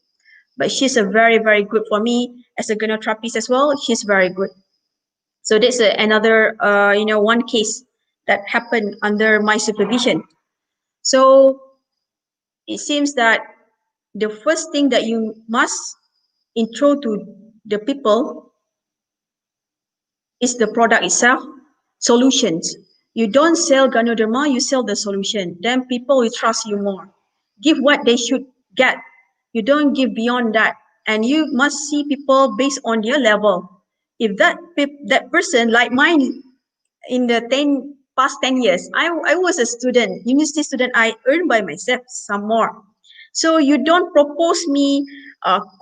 But she's a very, very good for me as a gynecotrappist as well. She's very good. So that's another, you know, one case that happened under my supervision. So it seems that the first thing that you must intro to the people is the product itself, solutions. You don't sell Ganoderma, you sell the solution. Then people will trust you more. Give what they should get. You don't give beyond that. And you must see people based on their level. If that person, like mine, in the past 10 years, I was a student, university student, I earned by myself some more. So you don't propose me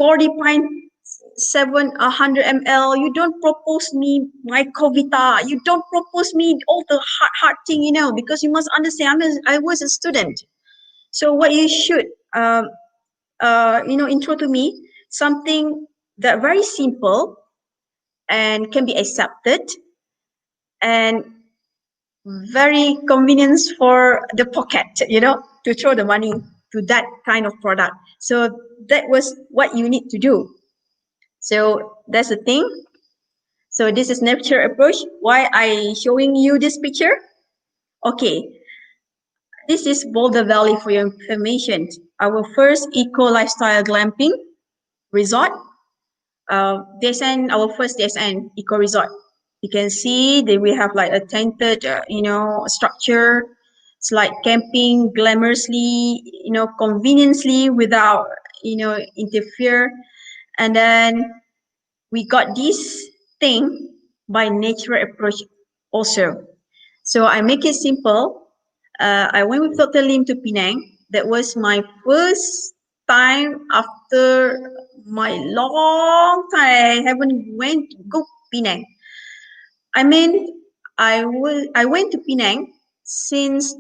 Cordipine 700 ml. You don't propose me my Covita. You don't propose me all the hard thing, you know, because you must understand I was a student. So what you should, you know, intro to me something that very simple and can be accepted and very convenience for the pocket, you know, to throw the money to that kind of product. So that was what you need to do. So that's the thing. So this is nature approach. Why I showing you this picture? Okay, this is Boulder Valley for your information. Our first eco lifestyle glamping resort. DSN, our first DSN eco resort. You can see that we have like a tented, you know, structure. It's like camping glamorously, you know, conveniently without, you know, interfere. And then we got this thing by natural approach also. So I make it simple. I went with Dr. Lim to Penang. That was my first time after my long time. I haven't go Penang. I mean, I went to Penang since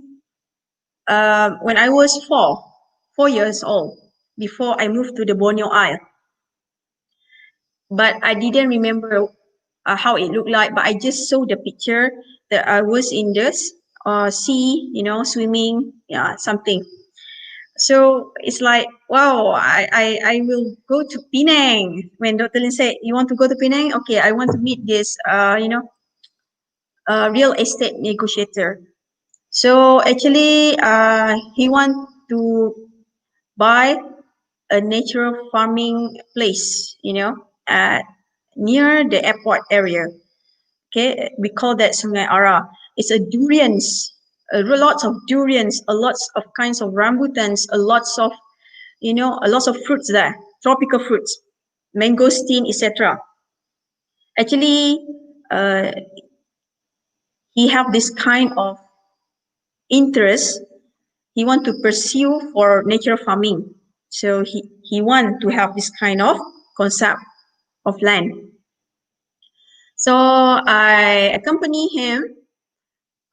when I was 4 years old, before I moved to the Borneo Isle. But I didn't remember how it looked like, but I just saw the picture that I was in this sea, you know, swimming, yeah, something. So it's like, wow, I will go to Penang. When Dr. Lin said, you want to go to Penang? Okay, I want to meet this, you know, real estate negotiator. So actually, he want to buy a natural farming place, you know, near the airport area. Okay, we call that Sungai Ara. It's a durians, lots of durians, a lots of kinds of rambutans, a lots of, you know, a lots of fruits there, tropical fruits, mangosteen, etc. Actually, uh, he have this kind of interest. He want to pursue for natural farming. So he want to have this kind of concept of land. So I accompany him.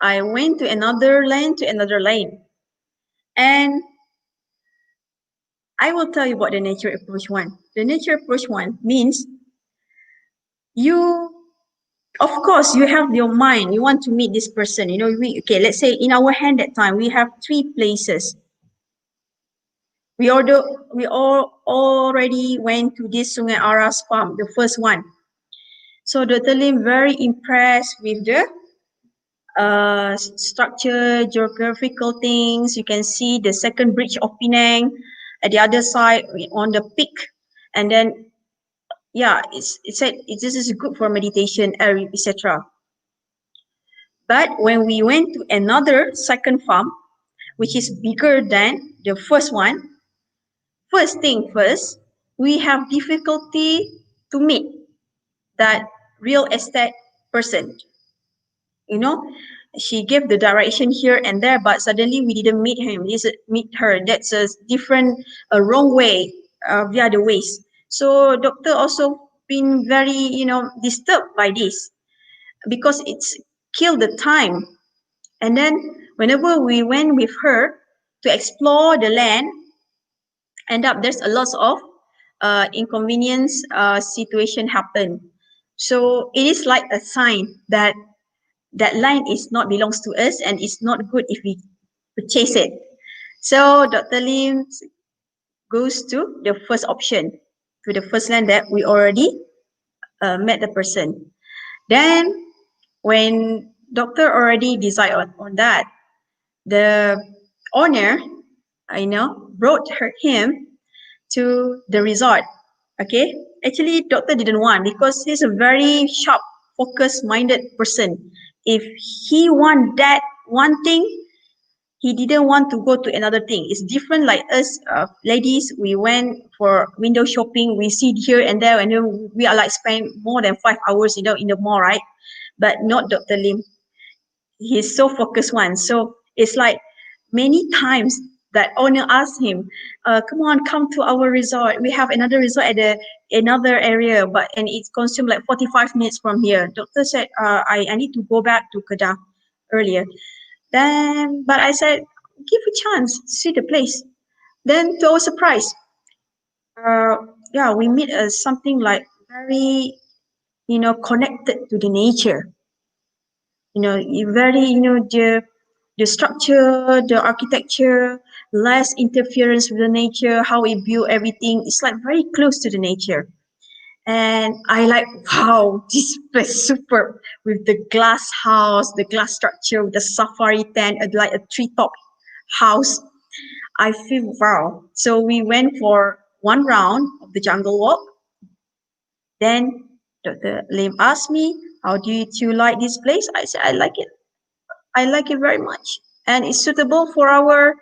I went to another land, to another lane. And I will tell you what the nature approach one. The nature approach one means you, of course, you have your mind. You want to meet this person. You know, okay, let's say in our hand that time, we have 3 places. We all already went to this Sungai Aras farm, the first one. So Dr. Lim very impressed with the structure, geographical things. You can see the second bridge of Penang at the other side on the peak, and then yeah, it said this is good for meditation, etc. But when we went to another second farm, which is bigger than the first one, first thing first, we have difficulty to meet that real estate person. You know, she gave the direction here and there, but suddenly we didn't meet him. We didn't meet her. That's a different, a wrong way via the ways. So doctor also been very, disturbed by this because it's killed the time. And then whenever we went with her to explore the land, end up there's a lot of inconvenience situation happen. So it is like a sign that that line is not belongs to us and it's not good if we purchase it. So Dr. Lim goes to the first option, to the first land that we already met the person. Then when doctor already decided on that, the owner, brought him to the resort. Okay, actually doctor didn't want because he's a very sharp, focus minded person. If he want that one thing, he didn't want to go to another thing. It's different like us ladies. We went for window shopping. We see here and there, and then we are like spend more than 5 hours, in the mall, right? But not Dr. Lim. He's so focused one. So it's like many times that owner asked him, come on, come to our resort. We have another resort at another area, and it's consumed like 45 minutes from here. Doctor said, I need to go back to Kedah earlier. Then, but I said, give a chance, see the place. Then to our surprise, uh, yeah, we meet something like very, connected to the nature. Very, the structure, the architecture, less interference with the nature, how we build everything. It's like very close to the nature. And I like, wow, this place is super with the glass house, the glass structure, with the safari tent, like a treetop house. I feel wow. So we went for one round of the jungle walk. Then Dr. Lim asked me, how do you like this place? I said, I like it. I like it very much. And it's suitable for our,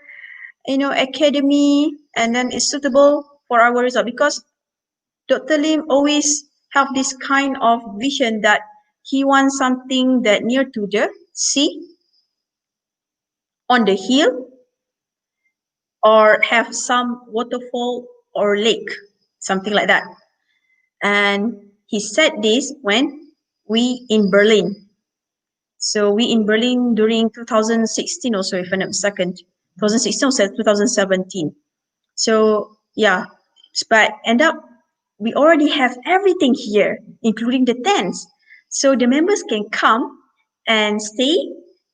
academy, and then it's suitable for our result because Dr. Lim always have this kind of vision that he wants something that near to the sea, on the hill, or have some waterfall or lake, something like that. And he said this when we in Berlin. So we in Berlin during 2016 also, if I'm not mistaken, 2016 or 2017. So yeah, but end up we already have everything here, including the tents. So the members can come and stay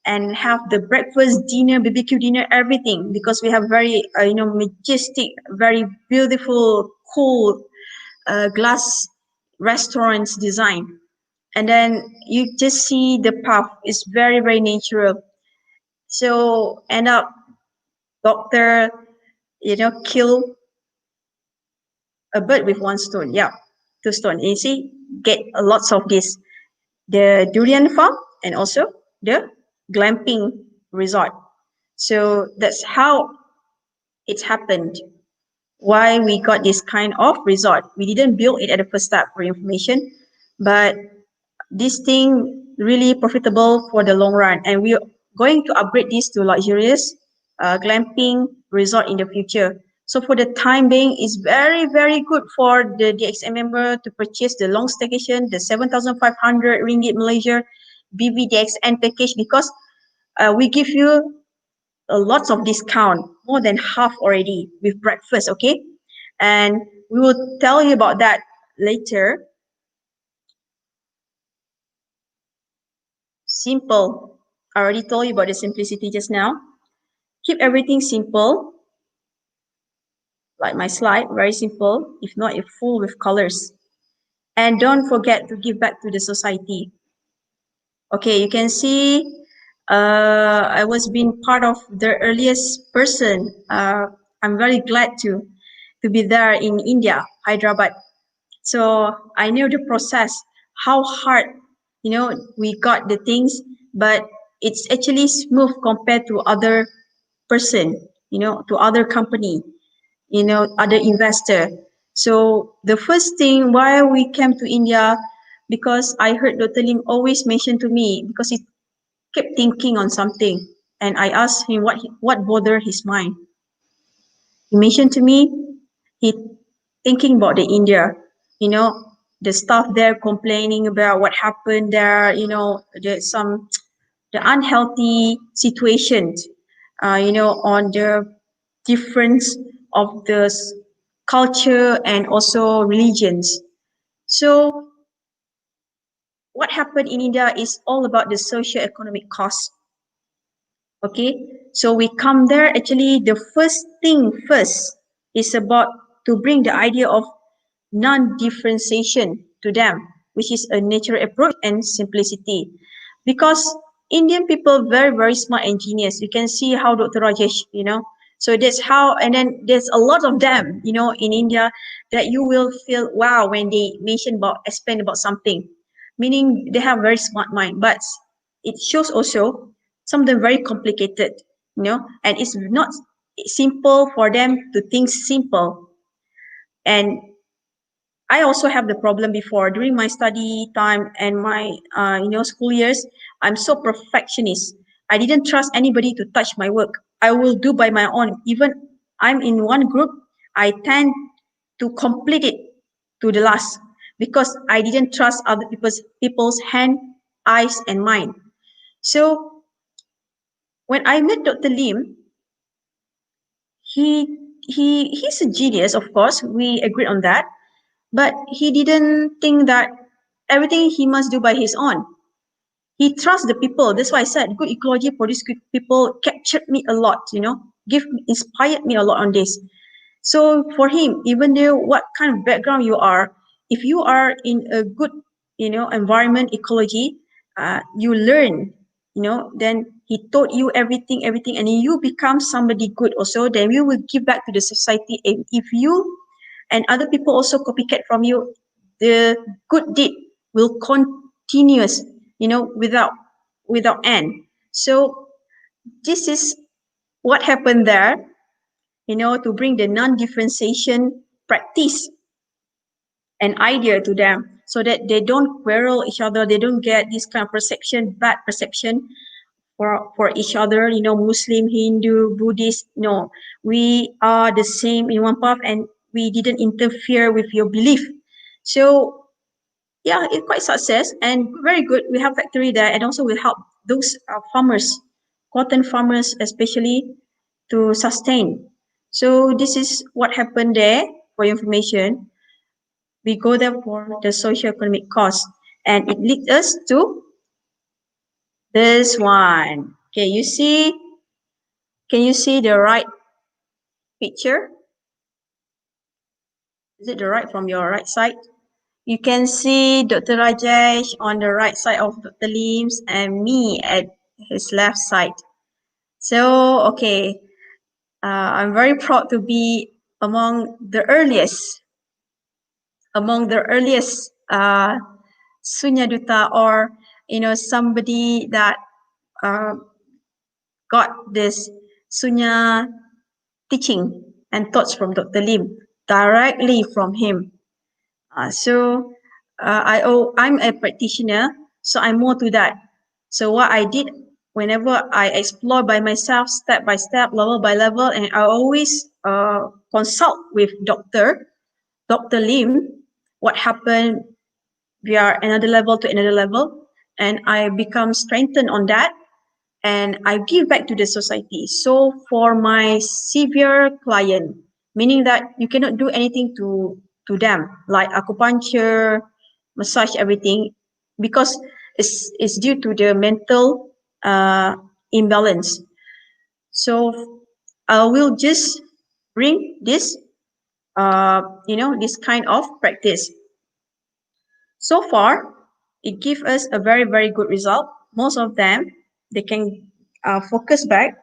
and have the breakfast, dinner, BBQ dinner, everything, because we have very, majestic, very beautiful, cool glass restaurants design. And then you just see the path is very, very natural. So end up doctor, kill a bird with one stone. Yeah, 2 stone. You see, get a lots of this. The durian farm and also the glamping resort. So that's how it happened. Why we got this kind of resort. We didn't build it at the first step for information, but this thing really profitable for the long run, and we're going to upgrade this to luxurious glamping resort in the future. So for the time being, it's very, very good for the DXN member to purchase the long staycation, the 7,500 ringgit Malaysia BBDXN package, because we give you a lots of discount, more than half already with breakfast, okay? And we will tell you about that later. Simple. I already told you about the simplicity just now. Keep everything simple, like my slide, very simple, if not if full with colors. And don't forget to give back to the society. Okay, you can see I was being part of the earliest person. I'm very glad to be there in India, Hyderabad. So I knew the process, how hard, we got the things, but it's actually smooth compared to other person, to other company, other investor. So the first thing why we came to India, because I heard Dr. Lim always mention to me, because he kept thinking on something, and I asked him what bothered his mind. He mentioned to me he thinking about the India, you know, the staff there complaining about what happened there, the unhealthy situations, on the difference of the culture and also religions. So what happened in India is all about the socio-economic cost. Okay, so we come there, actually the first thing first is about to bring the idea of non-differentiation to them, which is a natural approach and simplicity. Because Indian people very, very smart engineers. You can see how Dr. Rajesh, so that's how, and then there's a lot of them, in India, that you will feel wow when they explain about something, meaning they have very smart mind. But it shows also some of them very complicated, and it's not simple for them to think simple. And I also have the problem before during my study time and my school years. I'm so perfectionist. I didn't trust anybody to touch my work. I will do by my own. Even I'm in one group, I tend to complete it to the last, because I didn't trust other people's hand, eyes, and mind. So when I met Dr. Lim, he he's a genius, of course. We agreed on that, but he didn't think that everything he must do by his own. He trusts the people. That's why I said good ecology for these good people captured me a lot, inspired me a lot on this. So for him, even though what kind of background you are, if you are in a good, environment, ecology, you learn, then he taught you everything, and you become somebody good also, then you will give back to the society. And if you and other people also copycat from you, the good deed will continuous, without end. So this is what happened there, to bring the non-differentiation practice and idea to them, so that they don't quarrel each other, they don't get this kind of bad perception for each other, Muslim, Hindu, Buddhist. No, we are the same in one path, and we didn't interfere with your belief. So yeah, it's quite success and very good. We have factory there, and also we help those farmers, cotton farmers especially, to sustain. So this is what happened there. For your information, we go there for the socio-economic cost, and it leads us to this one. Okay, can you see the right picture? Is it the right from your right side? You can see Dr. Rajesh on the right side of Dr. Lim's and me at his left side. So, okay, I'm very proud to be among the earliest Sunya Duta, or somebody that uh, got this Sunya teaching and thoughts from Dr. Lim directly from him. I'm a practitioner So I'm more to that. So what I did, whenever I explore by myself, step by step, level by level, and I always consult with Dr. Lim, what happened via another level to another level, and I become strengthened on that, and I give back to the society. So for my severe client, meaning that you cannot do anything to them, like acupuncture, massage, everything, because it's due to the mental imbalance. So I will just bring this, this kind of practice. So far, it gives us a very, very good result. Most of them, they can focus back,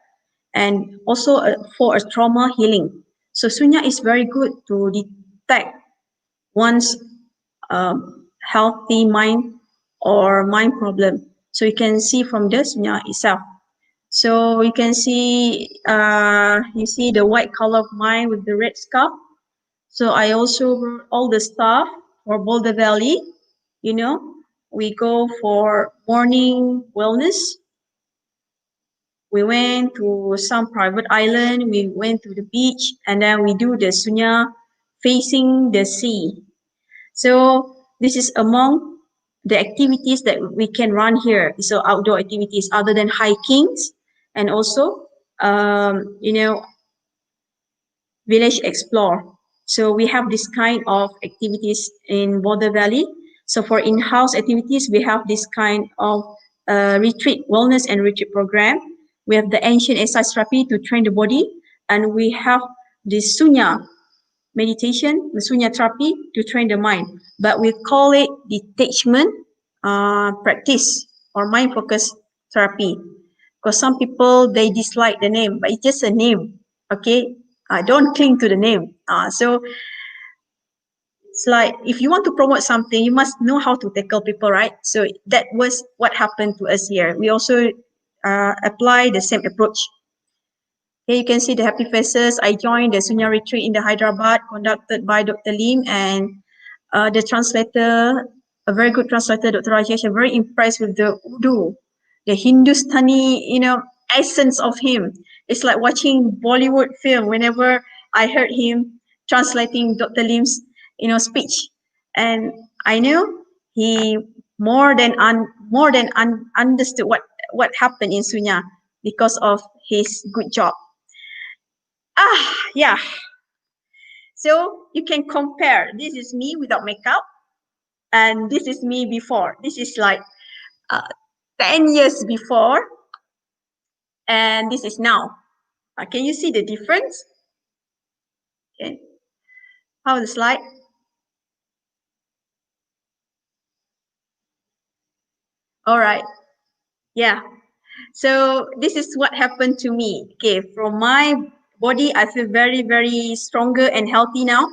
and also for a trauma healing. So Sunya is very good to detect one's healthy mind or mind problem. So you can see from the Sunya itself. So you can see, you see the white color of mine with the red scarf. So I also wrote all the stuff for Boulder Valley. You know, we go for morning wellness. We went to some private island. We went to the beach, and then we do the Sunya facing the sea. So this is among the activities that we can run here. So outdoor activities other than hikings, and also, village explore. So we have this kind of activities in Border Valley. So for in-house activities, we have this kind of retreat, wellness and retreat program. We have the ancient exercise therapy to train the body, and we have the Sunya meditation, the Sunya therapy to train the mind. But we call it detachment practice or mind focus therapy, because some people, they dislike the name, but it's just a name. Okay, don't cling to the name. So it's like, if you want to promote something, you must know how to tackle people, right? So that was what happened to us here. We also apply the same approach. Here you can see the happy faces. I joined the Sunya retreat in the Hyderabad, conducted by Dr. Lim, and the translator, a very good translator, Dr. Rajesh. I'm very impressed with the Urdu, the Hindustani, essence of him. It's like watching Bollywood film whenever I heard him translating Dr. Lim's, speech. And I knew he understood what happened in Sunya because of his good job. Yeah. So you can compare. This is me without makeup, and this is me before. This is like 10 years before, and this is now. Can you see the difference? Okay. How the slide? All right. Yeah. So this is what happened to me. Okay, from my body, I feel very, very stronger and healthy now.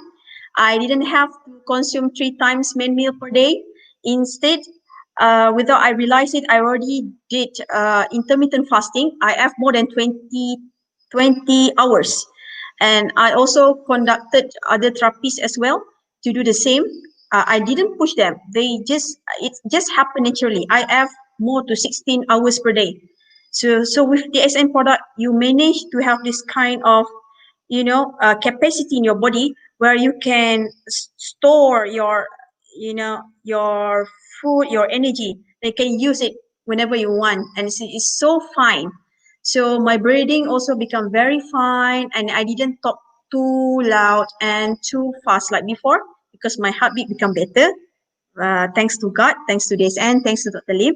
I didn't have to consume 3 times main meal per day. Instead, without I realize it, I already did intermittent fasting. I have more than 20 hours. And I also conducted other therapies as well to do the same. I didn't push them. It just happened naturally. I have more to 16 hours per day. So with the DSN product, you manage to have this kind of, capacity in your body where you can store your food, your energy. They can use it whenever you want, and it's so fine. So my breathing also become very fine, and I didn't talk too loud and too fast like before, because my heartbeat become better. Thanks to God, thanks to DSN, thanks to Dr. Lim.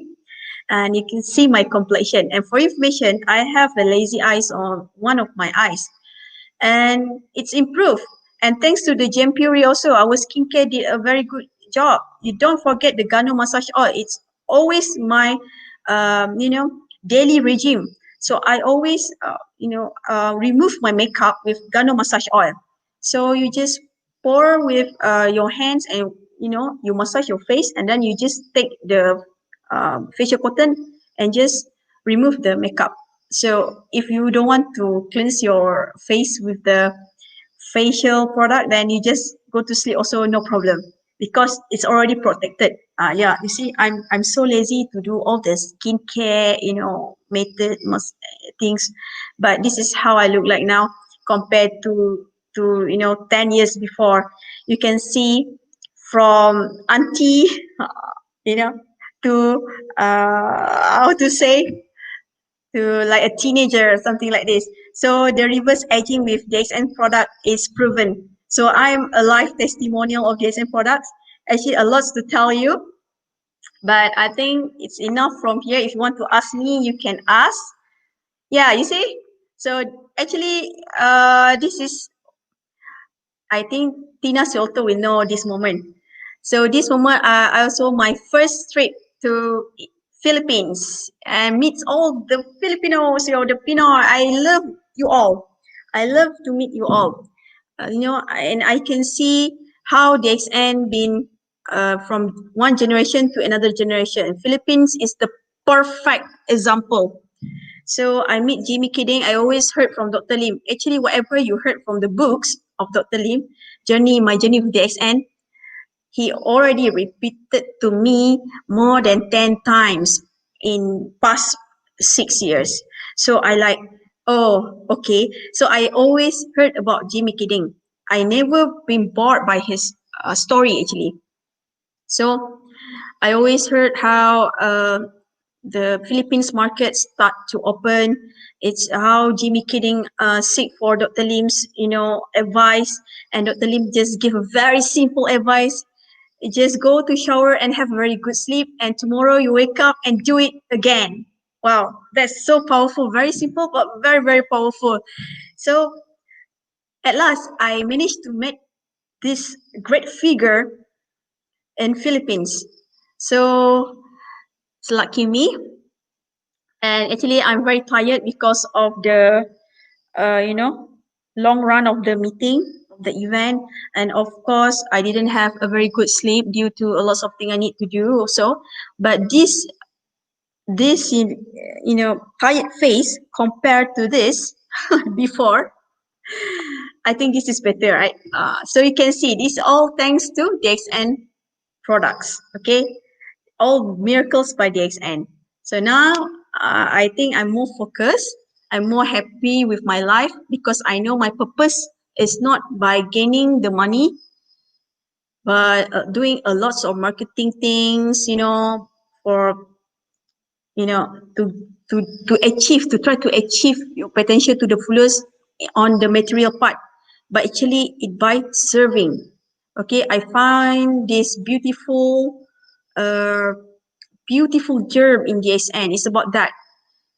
And you can see my complexion. And for information, I have a lazy eyes on one of my eyes, and it's improved. And thanks to the Gem Puri also, our skincare did a very good job. You don't forget the Gano massage oil. It's always my, daily regime. So I always, remove my makeup with Gano massage oil. So you just pour with your hands, and you massage your face, and then you just take the facial cotton and just remove the makeup. So if you don't want to cleanse your face with the facial product, then you just go to sleep also, no problem, because it's already protected. Yeah, you see, I'm so lazy to do all the skincare, method things, but this is how I look like now compared to 10 years before. You can see from auntie, you know, to how to say, to like a teenager or something like this. So the reverse aging with DXN product is proven. So I'm a live testimonial of DXN products. Actually, a lot to tell you, but I think it's enough from here. If you want to ask me, you can ask. Yeah, you see. So actually, this is, I think Tina Soto will know this moment. So this moment, also my first trip to Philippines and meets all the Filipinos, the Pinoy. I love you all. I love to meet you all. And I can see how the XN been from one generation to another generation. Philippines is the perfect example. So I meet Jimmy Kidding. I always heard from Dr. Lim. Actually, whatever you heard from the books of Dr. Lim, My Journey with the XN, he already repeated to me more than 10 times in past 6 years. So I like, oh, okay. So I always heard about Jimmy Kidding. I never been bored by his story actually. So I always heard how the Philippines market start to open. It's how Jimmy Kidding seek for Dr. Lim's, advice, and Dr. Lim just give a very simple advice. You just go to shower and have a very good sleep, and tomorrow you wake up and do it again. Wow, that's so powerful. Very simple, but very, very powerful. So at last, I managed to meet this great figure in Philippines. So it's lucky me. And actually, I'm very tired because of the, uh, you know, long run of the meeting, of the event. And of course, I didn't have a very good sleep due to a lot of things I need to do also. But this, tired face compared to this before, I think this is better, right? So you can see this all thanks to DXN products. Okay, all miracles by DXN. So now I think I'm more focused. I'm more happy with my life because I know my purpose is not by gaining the money, but doing a lots of marketing things, for you know to to achieve, to try to achieve your potential to the fullest on the material part, but actually it by serving. Okay, I find this uh beautiful germ in the SN. It's about that.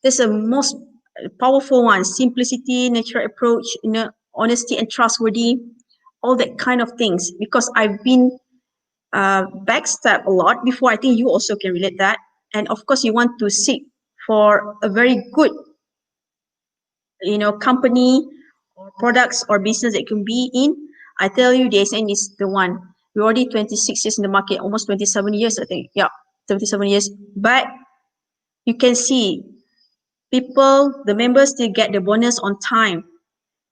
That's the most powerful one: simplicity, natural approach, honesty and trustworthy, all that kind of things. Because I've been backstab a lot before. I think you also can relate that. And of course, you want to seek for a very good, company or products or business that can be in. I tell you, the SN is the one. We're already 26 years in the market, almost 27 years, I think. Yeah, 27 years. But you can see people, the members, still get the bonus on time.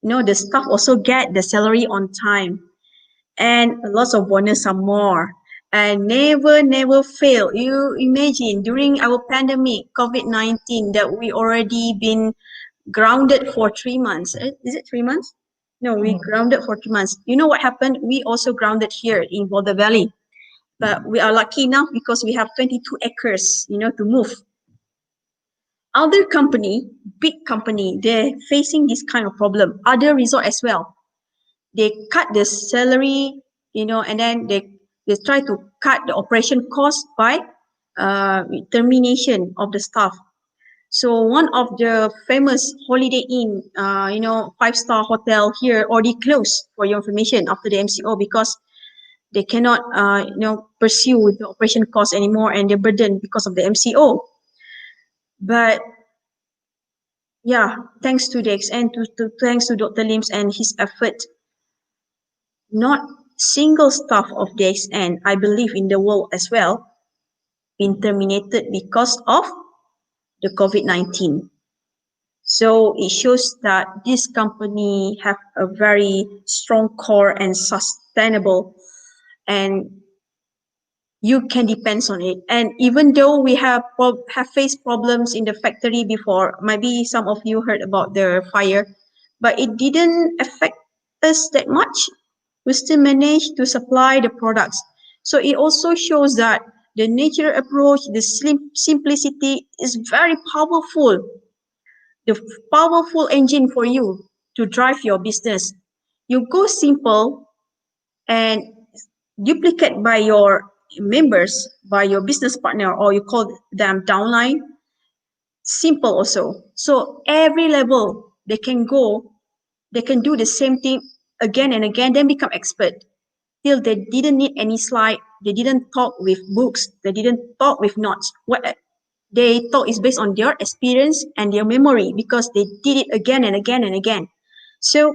The staff also get the salary on time, and lots of bonus some more. And never fail. You imagine during our pandemic, COVID-19, that we already been grounded for 3 months. Is it 3 months? No, we grounded for 3 months. You know what happened? We also grounded here in Boulder Valley. But we are lucky now because we have 22 acres, to move. Other company, big company, they're facing this kind of problem. Other resort as well. They cut the salary, and then they try to cut the operation cost by termination of the staff. So one of the famous Holiday Inn, 5-star hotel here already closed, for your information, after the MCO, because they cannot, pursue the operation cost anymore, and they're burdened because of the MCO. But yeah, thanks to the XN, thanks to Dr. Lim's and his effort, not single staff of the XN, I believe in the world as well, been terminated because of the COVID-19. So it shows that this company have a very strong core and sustainable, and you can depend on it. And even though we have faced problems in the factory before, maybe some of you heard about the fire, but it didn't affect us that much. We still managed to supply the products. So it also shows that the natural approach, the simplicity is very powerful, the powerful engine for you to drive your business. You go simple and duplicate by your members, by your business partner, or you call them downline, simple also. So every level they can go, they can do the same thing again and again, then become expert. Till they didn't need any slide, they didn't talk with books, they didn't talk with notes. What they talk is based on their experience and their memory because they did it again and again and again. So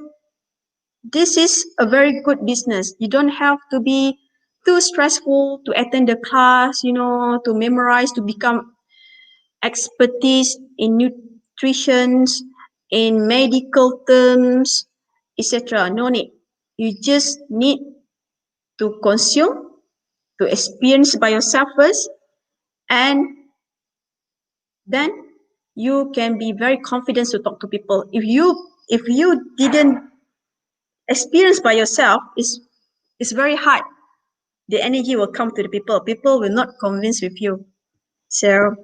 this is a very good business. You don't have to be too stressful to attend the class, to memorize, to become expertise in nutrition, in medical terms, etc. No need. You just need to consume, to experience by yourself first, and then you can be very confident to talk to people. If you didn't experience by yourself, it's very hard. The energy will come to the people. People will not convince with you. So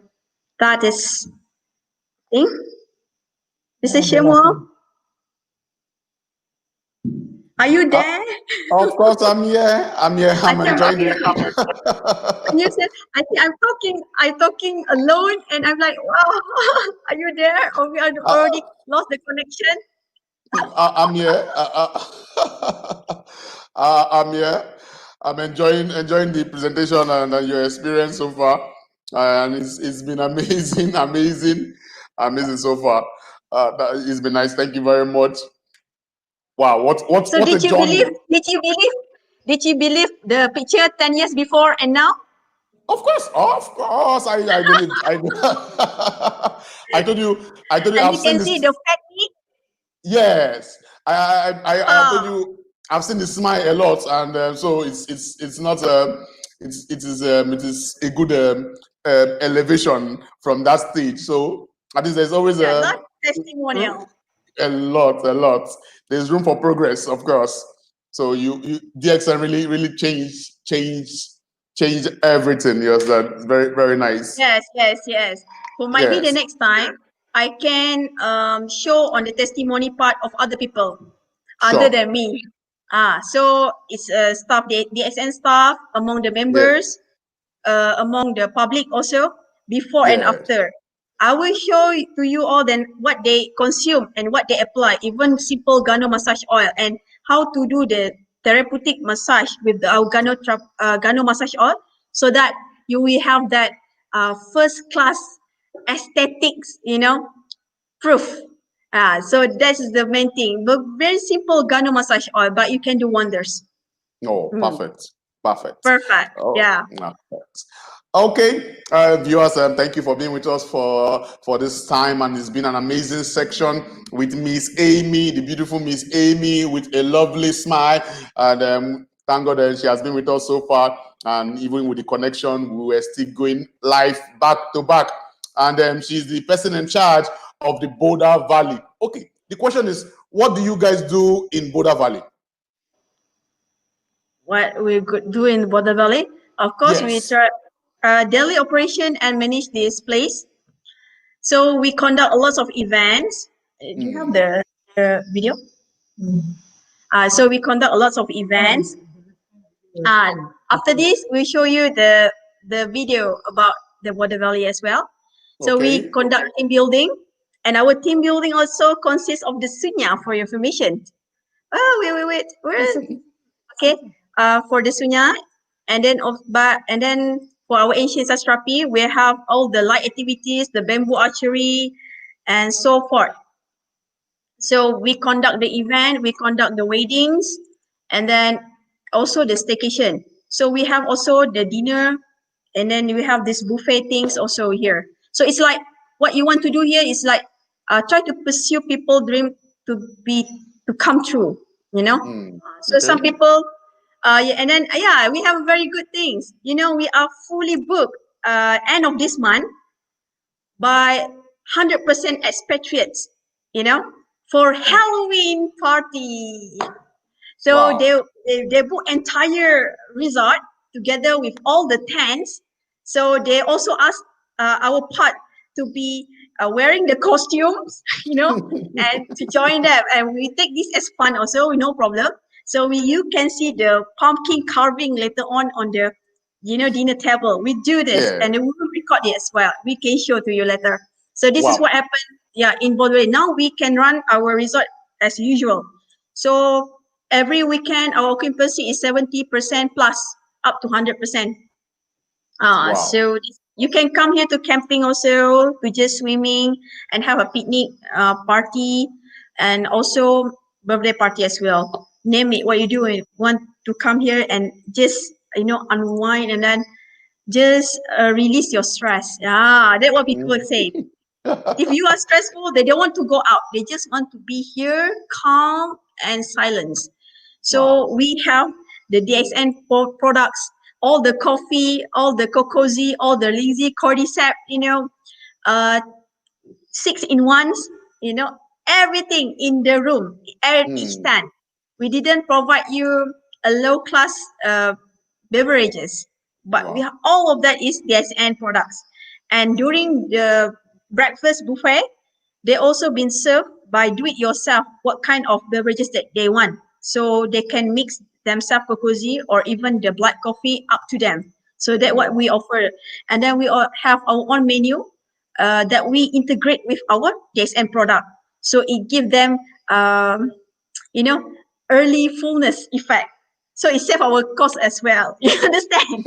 that is thing. Mr. Shemo, are you Uh, there? of course, I'm here. I'm here. I I'm think enjoying okay. it. And you said, I think I'm talking alone, and I'm like, wow, are you there? Or we are already lost the connection? I'm here. I'm here. I'm enjoying the presentation and your experience so far, and it's been amazing, amazing so far. It's been nice. Thank you very much. Wow, So what a journey! did you believe the picture 10 years before and now? Of course. I believe. I told you. And I've you seen can see this. the fatty. Yes, I told Oh, you I've seen the smile a lot, and so it's not it is a good elevation from that stage. So at least there's always yeah, last testimonial. a lot. There's room for progress, of course. So you DXN really changed everything. Yes, that's very nice. Yes. So maybe the Yes, next time I can show on the testimony part of other people other sure. than me. So it's staff, the DSN staff among the Yeah, members, among the public also, before and yeah. after. I will show to you all then what they consume and what they apply, even simple Gano massage oil and how to do the therapeutic massage with the Gano massage oil, so that you will have that first class aesthetics, proof. So that's the main thing. But very simple Gano massage oil, but you can do wonders. Oh, perfect. Perfect. Oh, Yeah. perfect. Okay, viewers, thank you for being with us for this time, and it's been an amazing section with Miss Amy, the beautiful Miss Amy, with a lovely smile, and thank God that she has been with us so far, and even with the connection, we were still going live back to back, and she's the person in charge of the Boulder Valley. Okay, the question is, what do you guys do in Boulder Valley? What we could do in Border Valley. Of course, we Yes. try daily operation and manage this place. So we conduct a lot of events. Do you have the video? So we conduct a lot of events. And after this, we show you the video about the Border Valley as well. So we Okay. conduct team building, and our team building also consists of the sunya for your information. Oh, wait. Where? Okay, for the sunya, and then for our ancient sastrapi, we have all the light activities, the bamboo archery, and so forth. So we conduct the event, we conduct the weddings, and then also the staycation. So we have also the dinner, and then we have this buffet things also here. So it's like what you want to do here is like try to pursue people dream to come true. So some Okay. people Yeah, and then yeah, we have very good things. You know, we are fully booked end of this month by 100% expatriates. You know, for Halloween party. So Wow. they book entire resort together with all the tents. So they also ask our part to be wearing the costumes, you know, and to join them. And we take this as fun also, no problem. So you can see the pumpkin carving later on the, you know, dinner table. We do this, Yeah. and we will record it as well. We can show to you later. So this is Wow. what happened. Yeah, in Broadway. Now we can run our resort as usual. So every weekend our occupancy is 70% plus up to 100%. Wow. So you can come here to camping also, to just swimming and have a picnic party, and also birthday party as well. Name it what you do. You want to come here and just, you know, unwind and then just release your stress. Yeah, that's what people say. If you are stressful, they don't want to go out. They just want to be here, calm and silence. Wow. So we have the DXN products, all the coffee, all the cocozi, all the lazy cordyceps, you know, uh, 6-in-1s, you know, everything in the room at each Hmm. stand. We didn't provide you a low class beverages, but we Wow. have all of that is DSN products. And during the breakfast buffet, they also been served by do it yourself what kind of beverages that they want. So they can mix themselves cocoa or even the black coffee up to them. So that's what we offer. And then we all have our own menu that we integrate with our DSM product. So it gives them, you know, early fullness effect. So it saves our cost as well. You understand?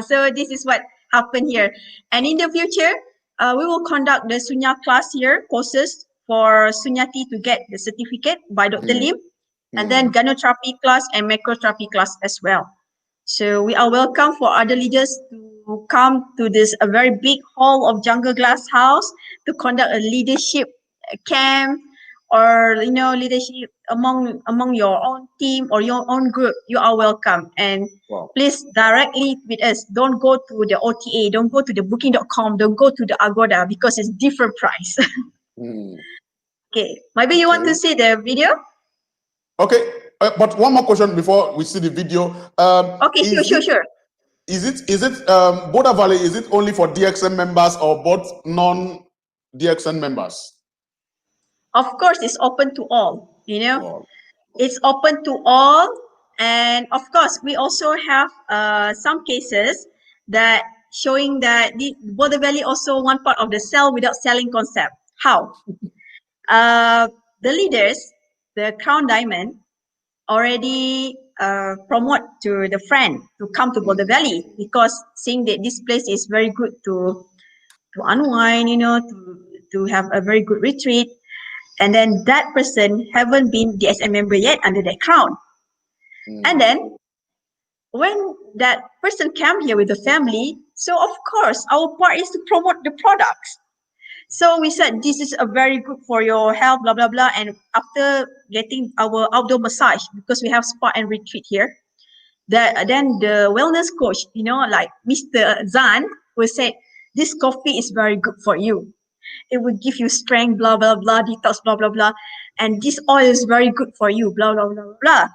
So this is what happened here. And in the future, we will conduct the Sunya class here, courses for Sunyati to get the certificate by Dr. Hmm. Lim, and Hmm. then gynotherapy class and macrotherapy class as well. So we are welcome for other leaders to come to this a very big hall of Jungle Glass House to conduct a leadership camp, or you know, leadership among your own team or your own group. You are welcome, and Wow. please directly with us. Don't go to the OTA, don't go to the booking.com, don't go to the Agoda because it's different price. Hmm. Okay, maybe you want to Okay. see the video. Okay. But one more question before we see the video. Okay, Is it sure. Border Valley? Is it only for DXN members or both non-DXN members? Of course, it's open to all, you know. Wow. It's open to all. And of course, we also have some cases that showing that the Border Valley also one part of the sell without selling concept. How? The leaders, the Crown Diamond, already promote to the friend to come to Border Valley because seeing that this place is very good to unwind, you know, to have a very good retreat. And then that person haven't been DSM member yet under that crown. And then when that person came here with the family, so of course our part is to promote the products. So we said this is a very good for your health, blah blah blah. And after getting our outdoor massage, because we have spa and retreat here, that then the wellness coach, you know, like Mr. Zan, will say this coffee is very good for you. It will give you strength, blah blah blah, detox, blah blah blah, and this oil is very good for you, blah blah blah blah.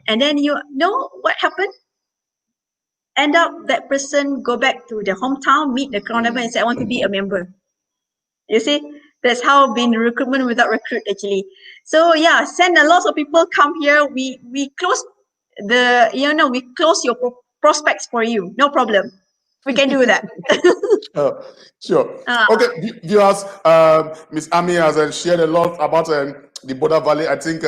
And then you know what happened? End up that person go back to the hometown, meet the crown member and say, I want to be a member. You see, that's how been recruitment without recruit actually. So yeah, send a lot of people come here. We close the, you know, we close your prospects for you. No problem. We can do that. Sure. uh, Okay, viewers, Miss Ami has shared a lot about the Border Valley. I think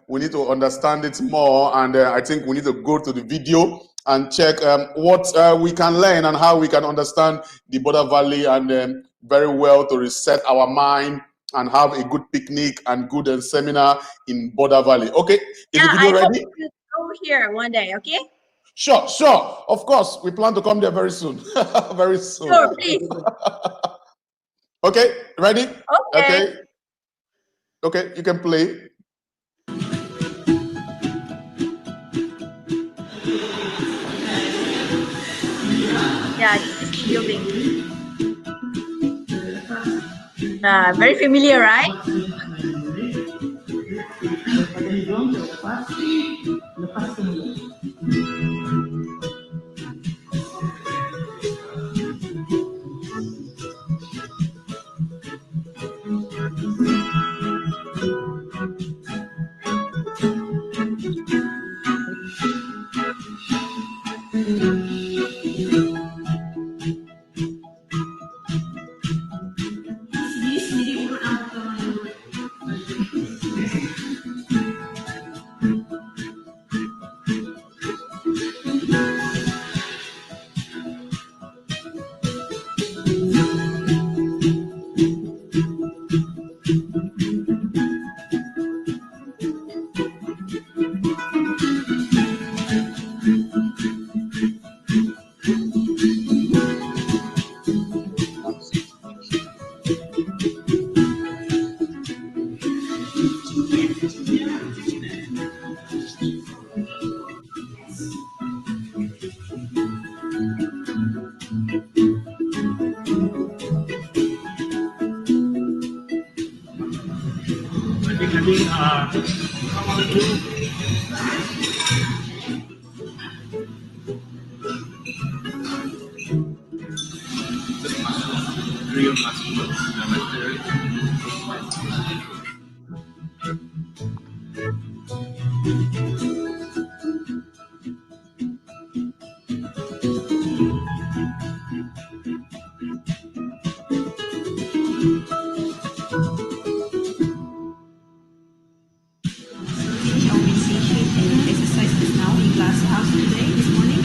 we need to understand it more, and I think we need to go to the video and check what we can learn and how we can understand the Border Valley, and very well to reset our mind and have a good picnic and good seminar in Border Valley. Okay, is the yeah, video I hope ready? you go here one day, okay? Sure, sure. Of course, we plan to come there very soon. Very soon. Sure, please. Okay, ready? Okay. Okay, you can play. Yeah, this team building. Very familiar, right? Exercises now in class house today, this morning.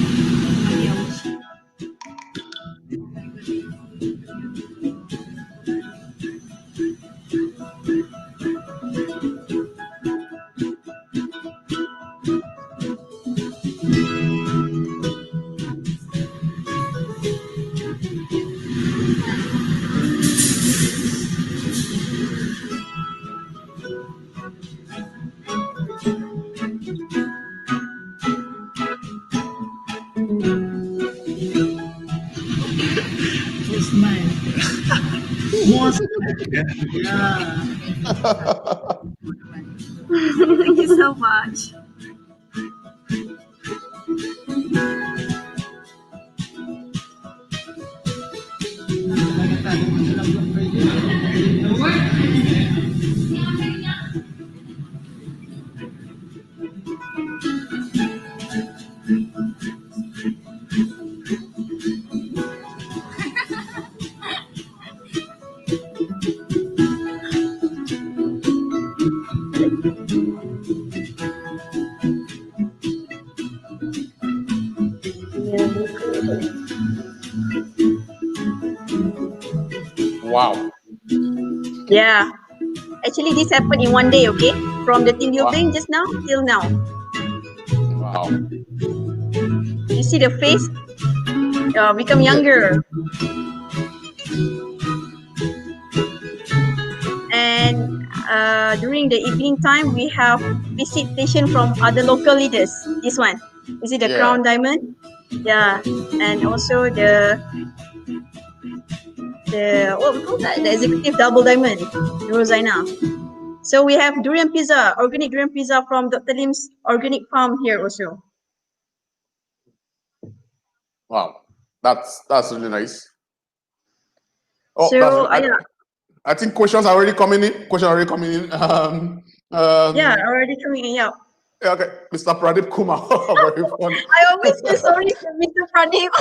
Smile. More smile. Yeah. Thank you so much. Wow. Yeah. Actually, this happened in one day, okay? From the team Wow. building just now till now. Wow. You see the face become Yeah. younger. And during the evening time, we have visitation from other local leaders. This one. You see the Yeah. crown diamond? Yeah. And also the what we call that? The executive double diamond, Rosaina. So we have durian pizza, organic durian pizza from Dr. Lim's organic farm here also. Wow. That's really nice. Oh, that's So yeah, I think questions are already coming in. Questions are already coming in. yeah, already coming in. Yeah. Yeah, okay, Mr. Pradeep Kumar, very funny. I always feel sorry for Mr. Pradeep.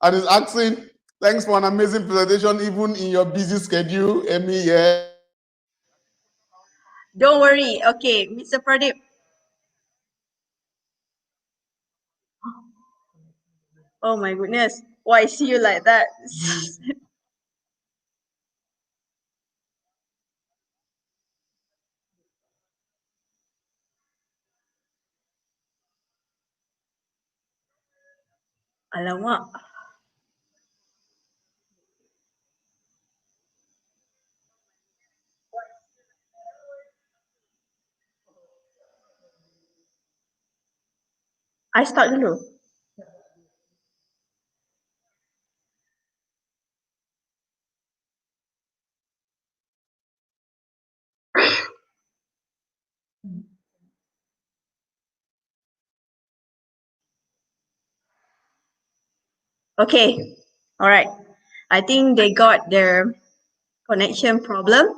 And he's asking, thanks for an amazing presentation, even in your busy schedule. Emmy, yeah. Don't worry. Okay, Mr. Pradeep. Oh my goodness. Why I see you like that? Alamak. I start dulu. Okay, all right. I think they got their connection problem.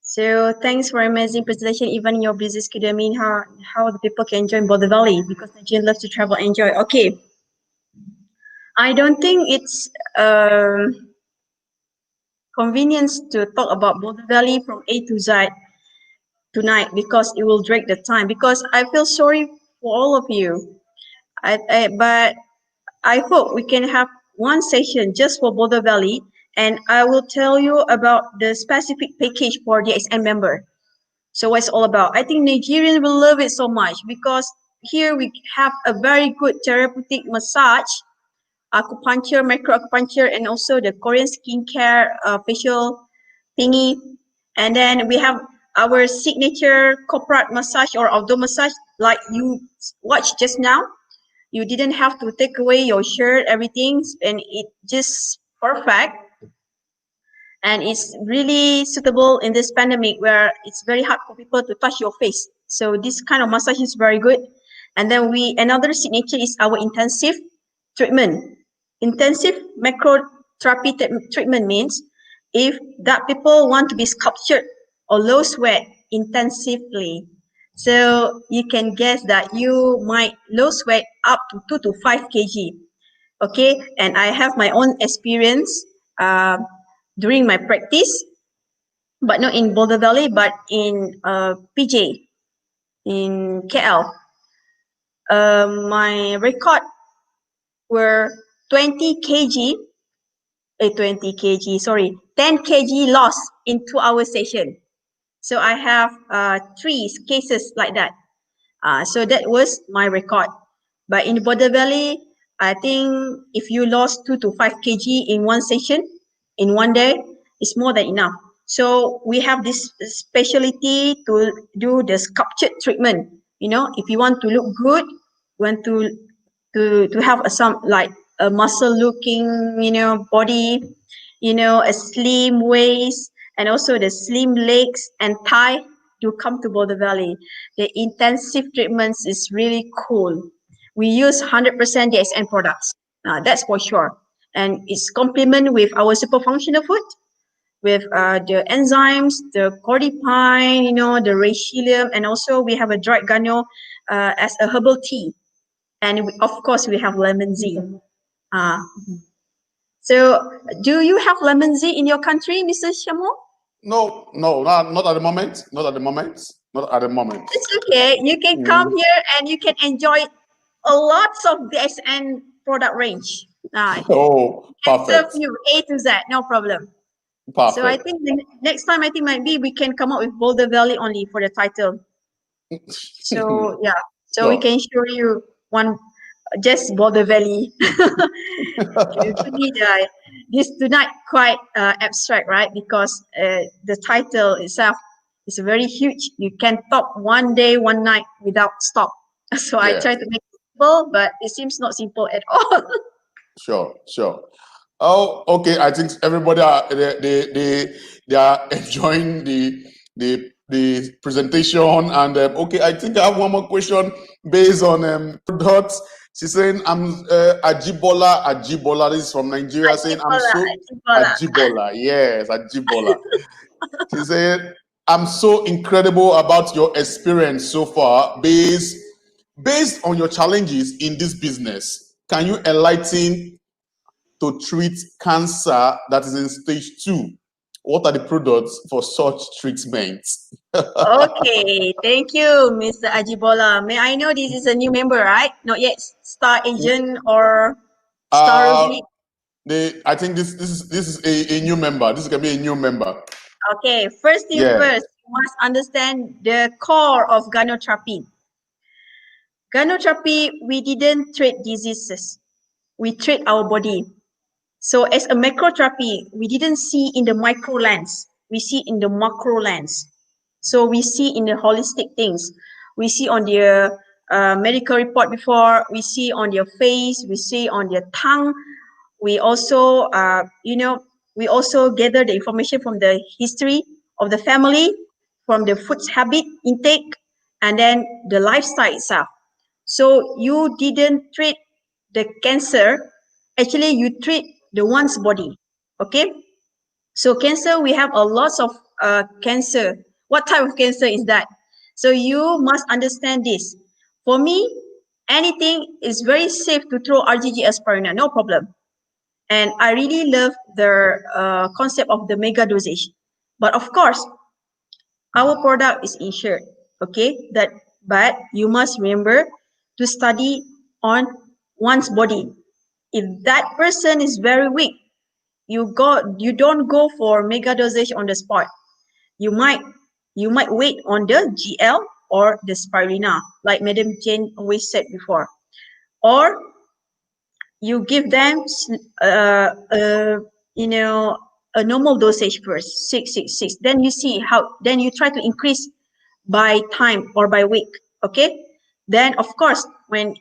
So thanks for amazing presentation. Even in your busy schedule, I mean how the people can join Border Valley because Nigerians love to travel, enjoy. Okay, I don't think it's convenience to talk about Border Valley from A to Z tonight because it will drag the time. Because I feel sorry for all of you. But I hope we can have one session just for Border Valley, and I will tell you about the specific package for the XN member. So what it's all about. I think Nigerians will love it so much because here we have a very good therapeutic massage, acupuncture, micro acupuncture, and also the Korean skincare facial thingy. And then we have our signature corporate massage or outdoor massage like you watched just now. You didn't have to take away your shirt, everything, and it just perfect. And it's really suitable in this pandemic where it's very hard for people to touch your face. So this kind of massage is very good. And then another signature is our intensive treatment. Intensive macrotherapy treatment means if that people want to be sculptured or lose weight intensively. So you can guess that you might lose weight up to 2 to 5 kg. Okay, and I have my own experience during my practice, but not in Boulder Valley, but in PJ in KL. My record were 20 kg, 20 kg, sorry, 10 kg loss in 2 hour session. So I have 3 cases like that. So that was my record. But in Border Valley, I think if you lost 2 to 5 kg in one session, in one day, it's more than enough. So we have this specialty to do the sculptured treatment. You know, if you want to look good, want to have some like a muscle looking, body, a slim waist, and also the slim legs and thigh, to come to Border Valley. The intensive treatments is really cool. We use 100% DXN products. That's for sure. And it's complement with our super functional food, with the enzymes, the cordypine, the reishi, and also we have a dried gano as a herbal tea. And of course, we have lemon Z. Uh, so, do you have lemon Z in your country, Mr. Shamu? No, not at the moment. Not at the moment. Not at the moment. It's okay. You can come here and you can enjoy a lots of DSN product range. Oh, And serve perfect. you A to Z, no problem. Perfect. So I think the next time, I think might be we can come up with Boulder Valley only for the title. So yeah, so we Sure. can show you one just Boulder Valley. This tonight quite abstract, right? Because the title itself is very huge. You can talk one day, one night without stop. So I try to make it simple, but it seems not simple at all. Sure. Oh, okay. I think everybody they are enjoying the presentation. And okay, I think I have one more question based on products. She's saying I'm Ajibola. This is from Nigeria. Saying I'm so Ajibola. Yes, Ajibola. She said I'm so incredible about your experience so far, based on your challenges in this business. Can you enlighten to treat cancer that is in stage 2? What are the products for such treatments? Okay, thank you, Mr. Ajibola. May I know this is a new member, right? Not yet Star Agent or Star Uh, Ruby? I think this is a new member. This can be a new member. Okay, first thing first, you must understand the core of gynotherapy. Gynotherapy, we didn't treat diseases. We treat our body. So as a macrotherapy, we didn't see in the micro lens. We see in the macro lens. So we see in the holistic things. We see on the medical report before, we see on their face, we see on their tongue. We also, we also gather the information from the history of the family, from the food habit intake, and then the lifestyle itself. So you didn't treat the cancer, actually you treat the one's body, okay? So cancer, we have a lot of cancer. What type of cancer is that? So you must understand this. For me, anything is very safe to throw RGG aspirina, no problem. And I really love the concept of the mega dosage. But of course, our product is insured, okay? But you must remember to study on one's body. If that person is very weak, you don't go for mega dosage on the spot. You might wait on the GL or the spirulina, like Madam Jane always said before, or you give them you know, a normal dosage first, 666. Then you see how. Then you try to increase by time or by week. Okay. Then of course, when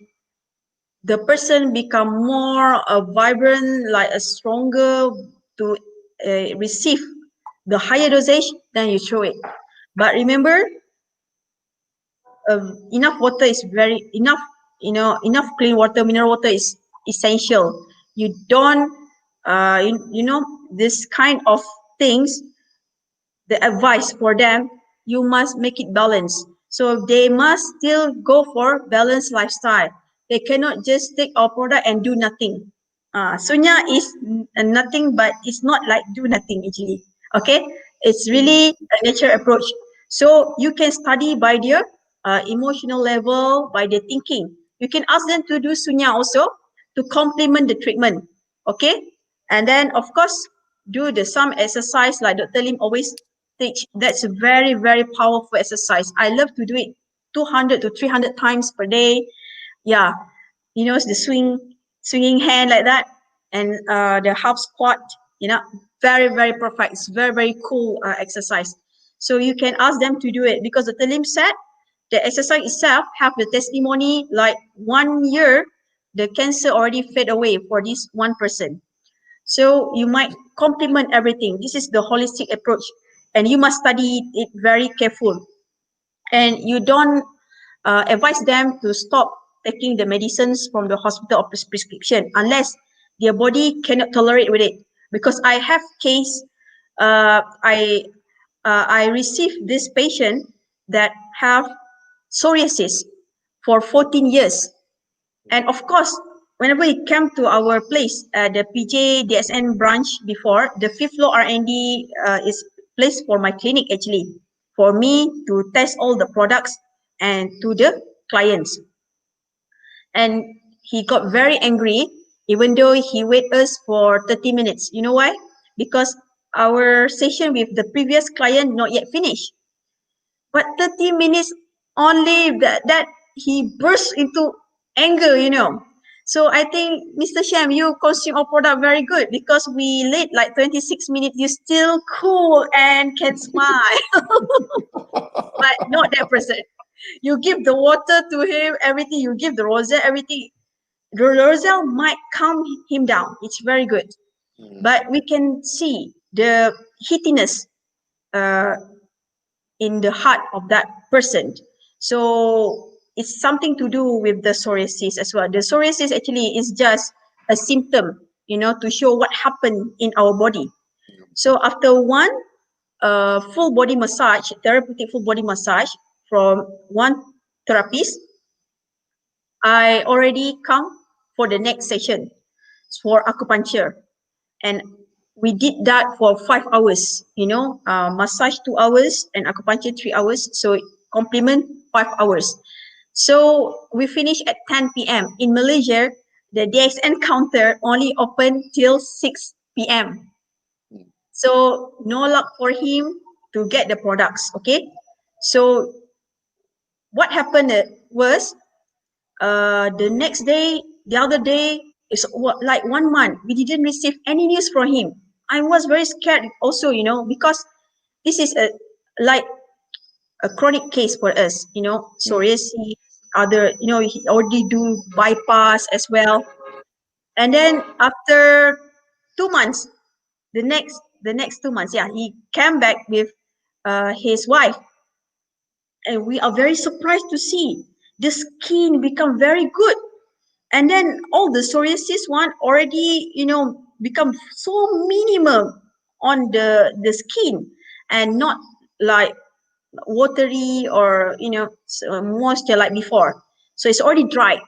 the person become more vibrant, like a stronger to receive the higher dosage, then you throw it. But remember, enough water is very enough. Enough clean water, mineral water is essential. You don't, this kind of things. The advice for them, you must make it balanced. So they must still go for balanced lifestyle. They cannot just take our product and do nothing. Sunya is nothing, but it's not like do nothing actually. Okay, it's really a nature approach. So you can study by their emotional level, by their thinking. You can ask them to do sunya also to complement the treatment. Okay, and then of course do the some exercise like Dr. Lim always teach. That's a very very powerful exercise. I love to do it 200 to 300 times per day. Yeah, the swinging hand like that, and the half squat. Very very perfect. It's very very cool exercise. So you can ask them to do it because the Lim said the exercise itself have the testimony like 1 year the cancer already fade away for this one person. So you might complement everything. This is the holistic approach, and you must study it very careful. And you don't advise them to stop taking the medicines from the hospital or prescription unless their body cannot tolerate with it. Because I have case, I received this patient that have psoriasis for 14 years. And of course, whenever it came to our place, the PJ DSN branch before, the fifth floor R&D is place for my clinic actually, for me to test all the products and to the clients. And he got very angry, even though he waited us for 30 minutes. You know why? Because our session with the previous client not yet finished. But 30 minutes only that he burst into anger. So I think, Mr. Sham, you consume our product very good because we late like 26 minutes. You still cool and can smile. But not that person. You give the water to him, everything. You give the roselle, everything. The roselle might calm him down. It's very good. But we can see the heatiness in the heart of that person. So it's something to do with the psoriasis as well. The psoriasis actually is just a symptom, to show what happened in our body. So after one full body massage, therapeutic full body massage from one therapist, I already come for the next session for acupuncture. And we did that for 5 hours, massage 2 hours and acupuncture 3 hours. So complement 5 hours. So we finished at 10 p.m. In Malaysia, the DXN counter only open till 6 p.m. So no luck for him to get the products. Okay. So what happened was the next day, the other day, it's like 1 month. We didn't receive any news from him. I was very scared also, because this is like a chronic case for us, psoriasis, other, he already do bypass as well. And then after 2 months, the next 2 months, yeah, he came back with his wife, and we are very surprised to see the skin become very good. And then all the psoriasis one already, become so minimal on the skin, and not like watery or moisture like before. So it's already dried,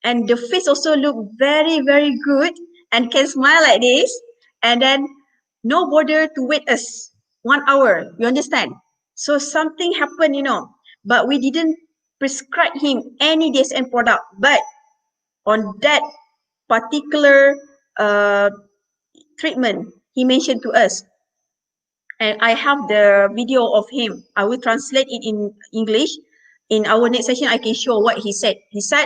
and the face also look very very good, and can smile like this. And then no bother to wait us 1 hour, you understand? So something happened, but we didn't prescribe him any DSN product. But on that particular uh, treatment, he mentioned to us, and I have the video of him. I will translate it in English. In our next session, I can show what he said. He said,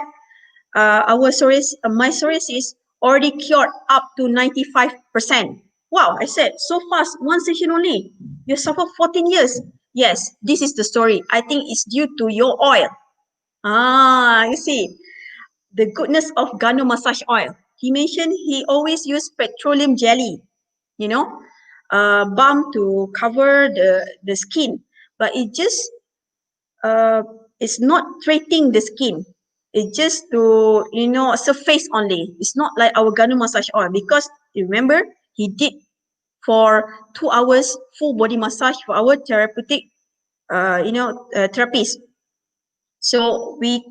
my psoriasis already cured up to 95%. Wow, I said, so fast, one session only. You suffer 14 years. Yes, this is the story. I think it's due to your oil. You see, the goodness of Gano massage oil. He mentioned he always used petroleum jelly, you know, balm to cover the skin, but it just it's not treating the skin. It's just to surface only. It's not like our Gano massage oil, because you remember he did for 2 hours full body massage for our therapeutic therapies. So we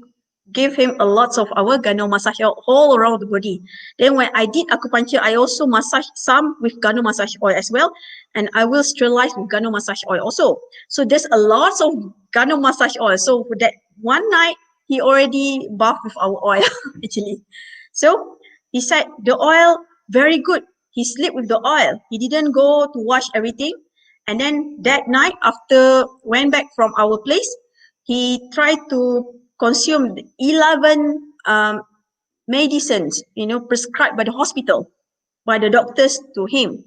gave him a lot of our Gano massage oil all around the body. Then when I did acupuncture, I also massage some with Gano massage oil as well, and I will sterilize with Gano massage oil also. So there's a lot of Gano massage oil. So for that one night, he already bathed with our oil actually. So he said the oil very good. He slept with the oil. He didn't go to wash everything. And then that night, after went back from our place, he tried to consume 11 medicines, prescribed by the hospital, by the doctors to him.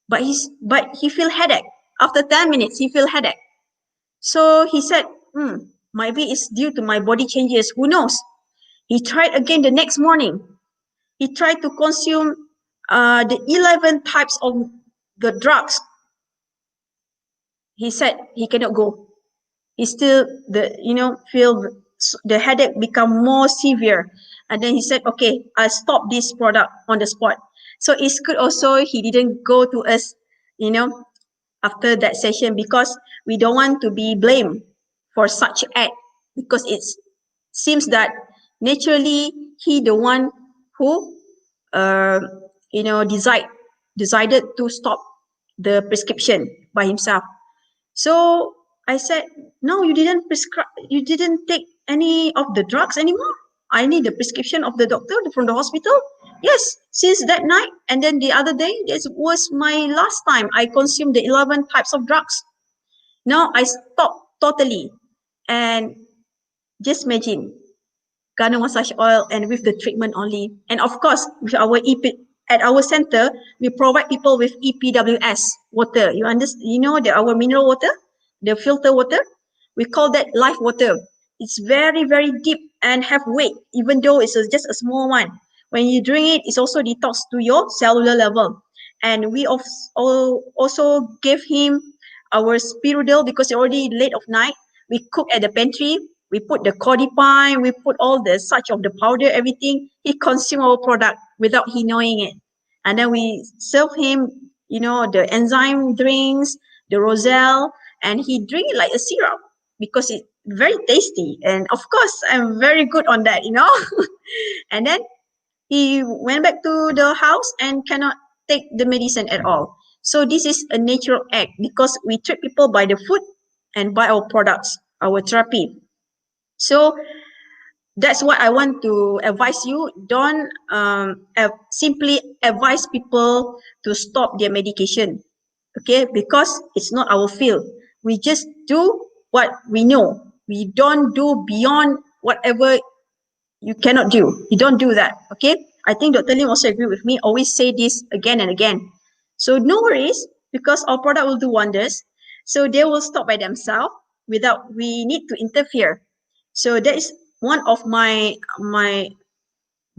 But he feel headache. After 10 minutes, he feel headache. So he said, maybe it's due to my body changes. Who knows? He tried again the next morning. He tried to consume the 11 types of the drugs. He said he cannot go. He still feel the headache become more severe. And then he said, okay, I stop this product on the spot. So it's good also he didn't go to us, after that session, because we don't want to be blamed for such act, because it seems that naturally he the one who decided to stop the prescription by himself. So I said, no, you didn't prescribe, you didn't take any of the drugs anymore. I need the prescription of the doctor from the hospital. Yes, since that night. And then the other day, this was my last time I consumed the 11 types of drugs. Now I stopped totally. And just imagine, Gano massage oil and with the treatment only. And of course, with our at our center, we provide people with EPWS water. You understand? Our mineral water, the filter water, we call that life water. It's very, very deep and have weight, even though it's just a small one. When you drink it, it's also detox to your cellular level. And we also gave him our spirudel, because it's already late of night. We cook at the pantry. We put the codipine, we put all the such of the powder, everything. He consumed our product without he knowing it. And then we serve him, the enzyme drinks, the roselle, and he drink it like a syrup, because it's very tasty. And of course, I'm very good on that. And then he went back to the house and cannot take the medicine at all. So this is a natural act, because we treat people by the food and by our products, our therapy. So that's what I want to advise you. Don't simply advise people to stop their medication, okay? Because it's not our field. We just do what we know. We don't do beyond whatever you cannot do. You don't do that, okay? I think Dr. Lim also agree with me. Always say this again and again. So no worries, because our product will do wonders. So they will stop by themselves without we need to interfere. So that is one of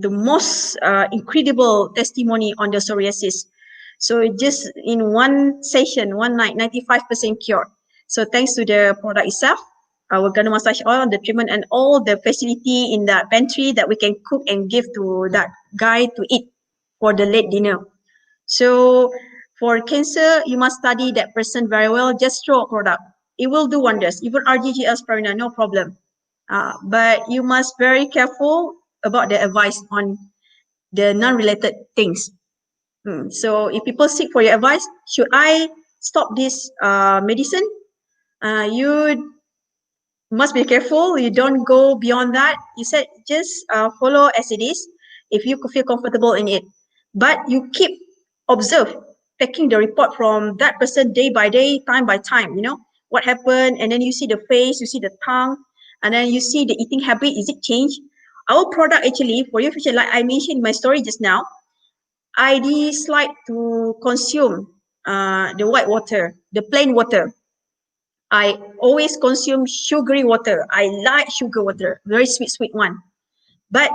the most incredible testimony on the psoriasis. So just in one session, one night, 95% cured. So thanks to the product itself, our Gano massage oil, the treatment, and all the facility in that pantry that we can cook and give to that guy to eat for the late dinner. So for cancer, you must study that person very well. Just throw a product. It will do wonders. Even RGGL spirulina, no problem. But you must very careful about the advice on the non-related things. So if people seek for your advice, should I stop this medicine? You must be careful. You don't go beyond that. You said just follow as it is if you feel comfortable in it. But you keep observe, taking the report from that person day by day, time by time, what happened. And then you see the face, you see the tongue, and then you see the eating habit. Is it changed? Our product actually, for your future, like I mentioned in my story just now, I dislike to consume the white water, the plain water. I always consume sugary water. I like sugar water, very sweet one. But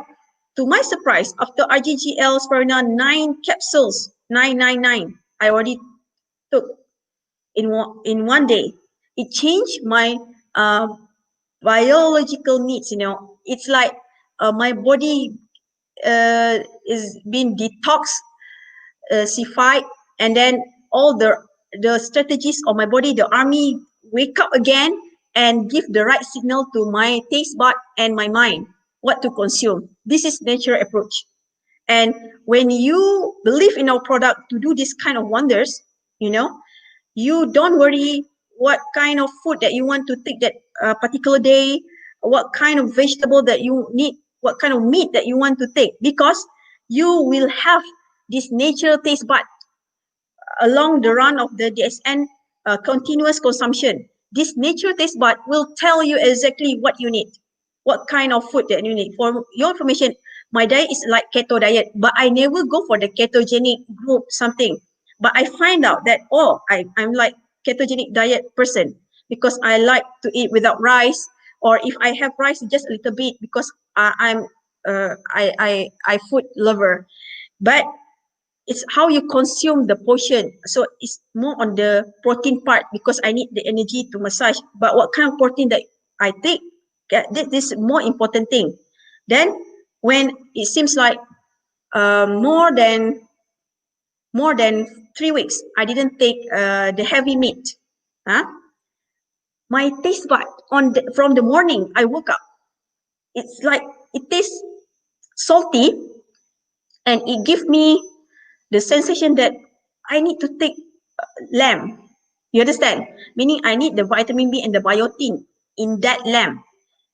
to my surprise, after RGGL spirulina 9 capsules, 999, I already took in one day. It changed my biological needs. It's like my body is being detoxified, and then all the strategies of my body, the army, wake up again and give the right signal to my taste bud and my mind what to consume. This is natural approach. And when you believe in our product to do this kind of wonders, you don't worry what kind of food that you want to take that particular day, what kind of vegetable that you need, what kind of meat that you want to take, because you will have this natural taste bud along the run of the DSN continuous consumption. This natural taste bud will tell you exactly what you need, what kind of food that you need. For your information, my diet is like keto diet, but I never go for the ketogenic group something. But I find out that, I'm like ketogenic diet person because I like to eat without rice, or if I have rice, just a little bit because I food lover. But it's how you consume the portion. So it's more on the protein part because I need the energy to massage. But what kind of protein that I take, this is more important thing. Then when it seems like more than 3 weeks, I didn't take the heavy meat. My taste bud from the morning I woke up, it's like it tastes salty, and it gives me the sensation that I need to take lamb. You understand? Meaning I need the vitamin B and the biotin in that lamb.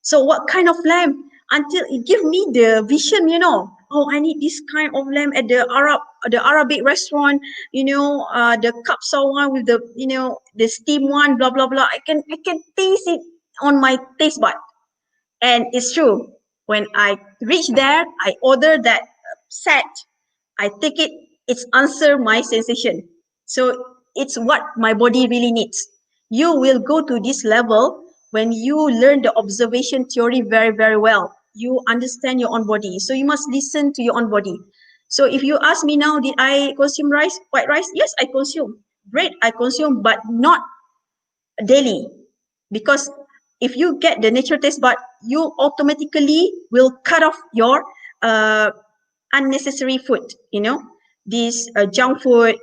So what kind of lamb? Until it give me the vision, I need this kind of lamb at the Arabic restaurant, the kapsa one with the steam one, blah blah blah. I can taste it on my taste bud. And it's true. When I reach there, I order that set. I take it, it's answer my sensation. So it's what my body really needs. You will go to this level when you learn the observation theory very, very well. You understand your own body. So you must listen to your own body. So if you ask me now, did I consume rice, white rice? Yes, I consume. Bread, I consume, but not daily. Because if you get the natural taste bud, you automatically will cut off your unnecessary food, this junk food,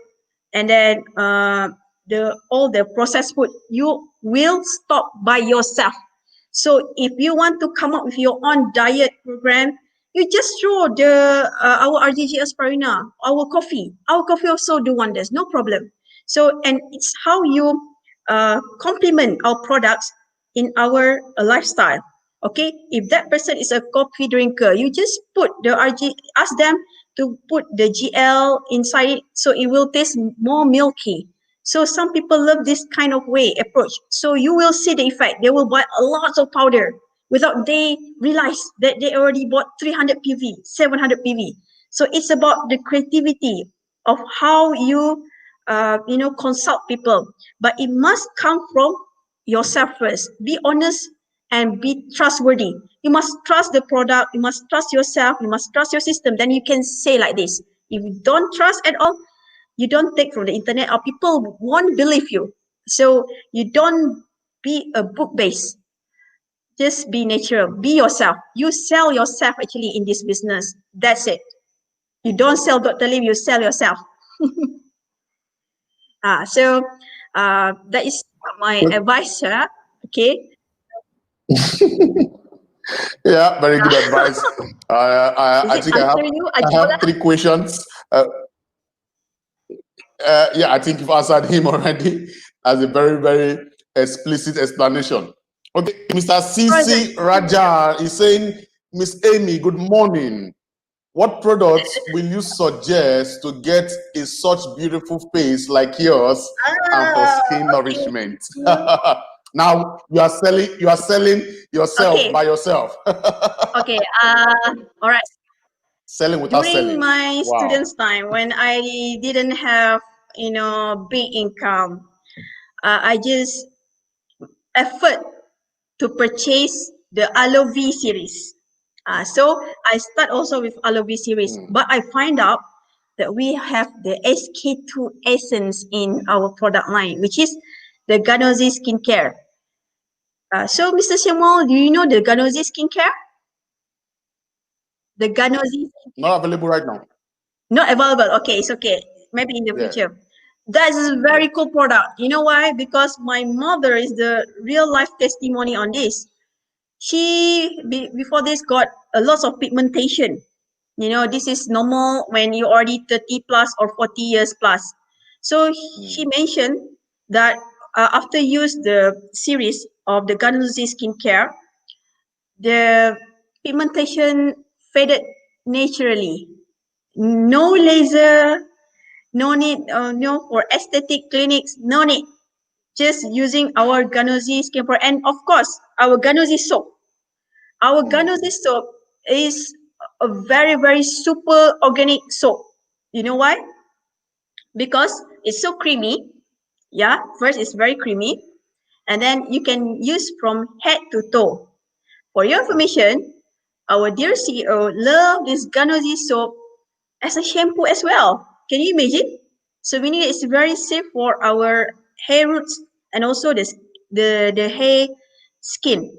and then all the processed food. You will stop by yourself. So if you want to come up with your own diet program, you just throw the our RGG aspirina, our coffee also do wonders, no problem. So, and it's how you complement our products in our lifestyle. Okay, if that person is a coffee drinker, you just put the ask them to put the GL inside it, so it will taste more milky. So some people love this kind of way approach. So you will see the effect. They will buy a lot of powder without they realize that they already bought 300 PV, 700 PV. So it's about the creativity of how you consult people, but it must come from yourself first. Be honest and be trustworthy. You must trust the product, you must trust yourself, you must trust your system. Then you can say like this. If you don't trust at all, you don't take from the internet, or people won't believe you. So you don't be a book based. Just be natural. Be yourself. You sell yourself actually in this business. That's it. You don't sell Dr. Lim, you sell yourself. So that is my advice, sir. Okay. Yeah, very good advice. Does I it think answer you, I have Ajola? 3 questions. Yeah, I think you've answered him already as a very, very explicit explanation. Okay, Mr. Present. CC Raja is saying, Miss Amy, good morning. What products will you suggest to get a such beautiful face like yours and for skin Okay. nourishment? Now you are selling yourself Okay. by yourself. Okay. All right. Selling without During selling. my Wow. students' time, when I didn't have, big income, I just effort to purchase the Aloe V series. So I start also with Aloe V series, but I find out that we have the SK2 essence in our product line, which is the Ganozi skincare. So Mr. Samuel, do you know the Ganozi skincare? The Ganozi Not available right now. not available. Okay, it's okay. Maybe in the Yeah. future. That is a very cool product. You know why? Because my mother is the real life testimony on this. She before this got a lot of pigmentation. This is normal when you're already 30 plus or 40 years plus. So she mentioned that after use the series of the Ganuzi skincare, the pigmentation faded naturally. No laser, no need, no for aesthetic clinics, no need. Just using our Ganuzi skincare and of course our Ganuzi soap. Our Ganozi soap is a very, very super organic soap. You know why? Because it's so creamy. Yeah, first it's very creamy. And then you can use from head to toe. For your information, our dear CEO love this Ganozi soap as a shampoo as well. Can you imagine? So meaning it's very safe for our hair roots and also the hair skin.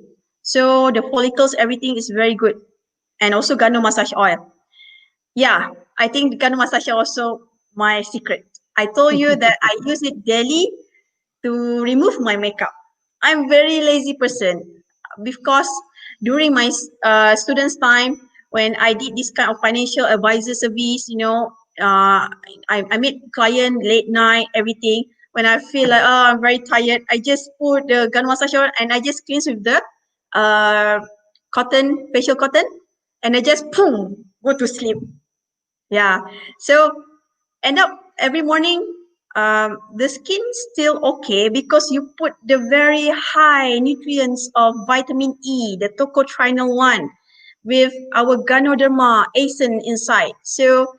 So the follicles, everything is very good. And also Gano massage oil. Yeah, I think the Gano massage oil also my secret. I told you that I use it daily to remove my makeup. I'm very lazy person because during my students' time when I did this kind of financial advisor service, I meet client late night, everything. When I feel like I'm very tired, I just put the gun massage oil and I just cleanse with the uh, cotton facial cotton, and I just boom go to sleep. Yeah. So end up every morning the skin still okay because you put the very high nutrients of vitamin E, the tocotrienol one, with our Ganoderma AZHANE inside. So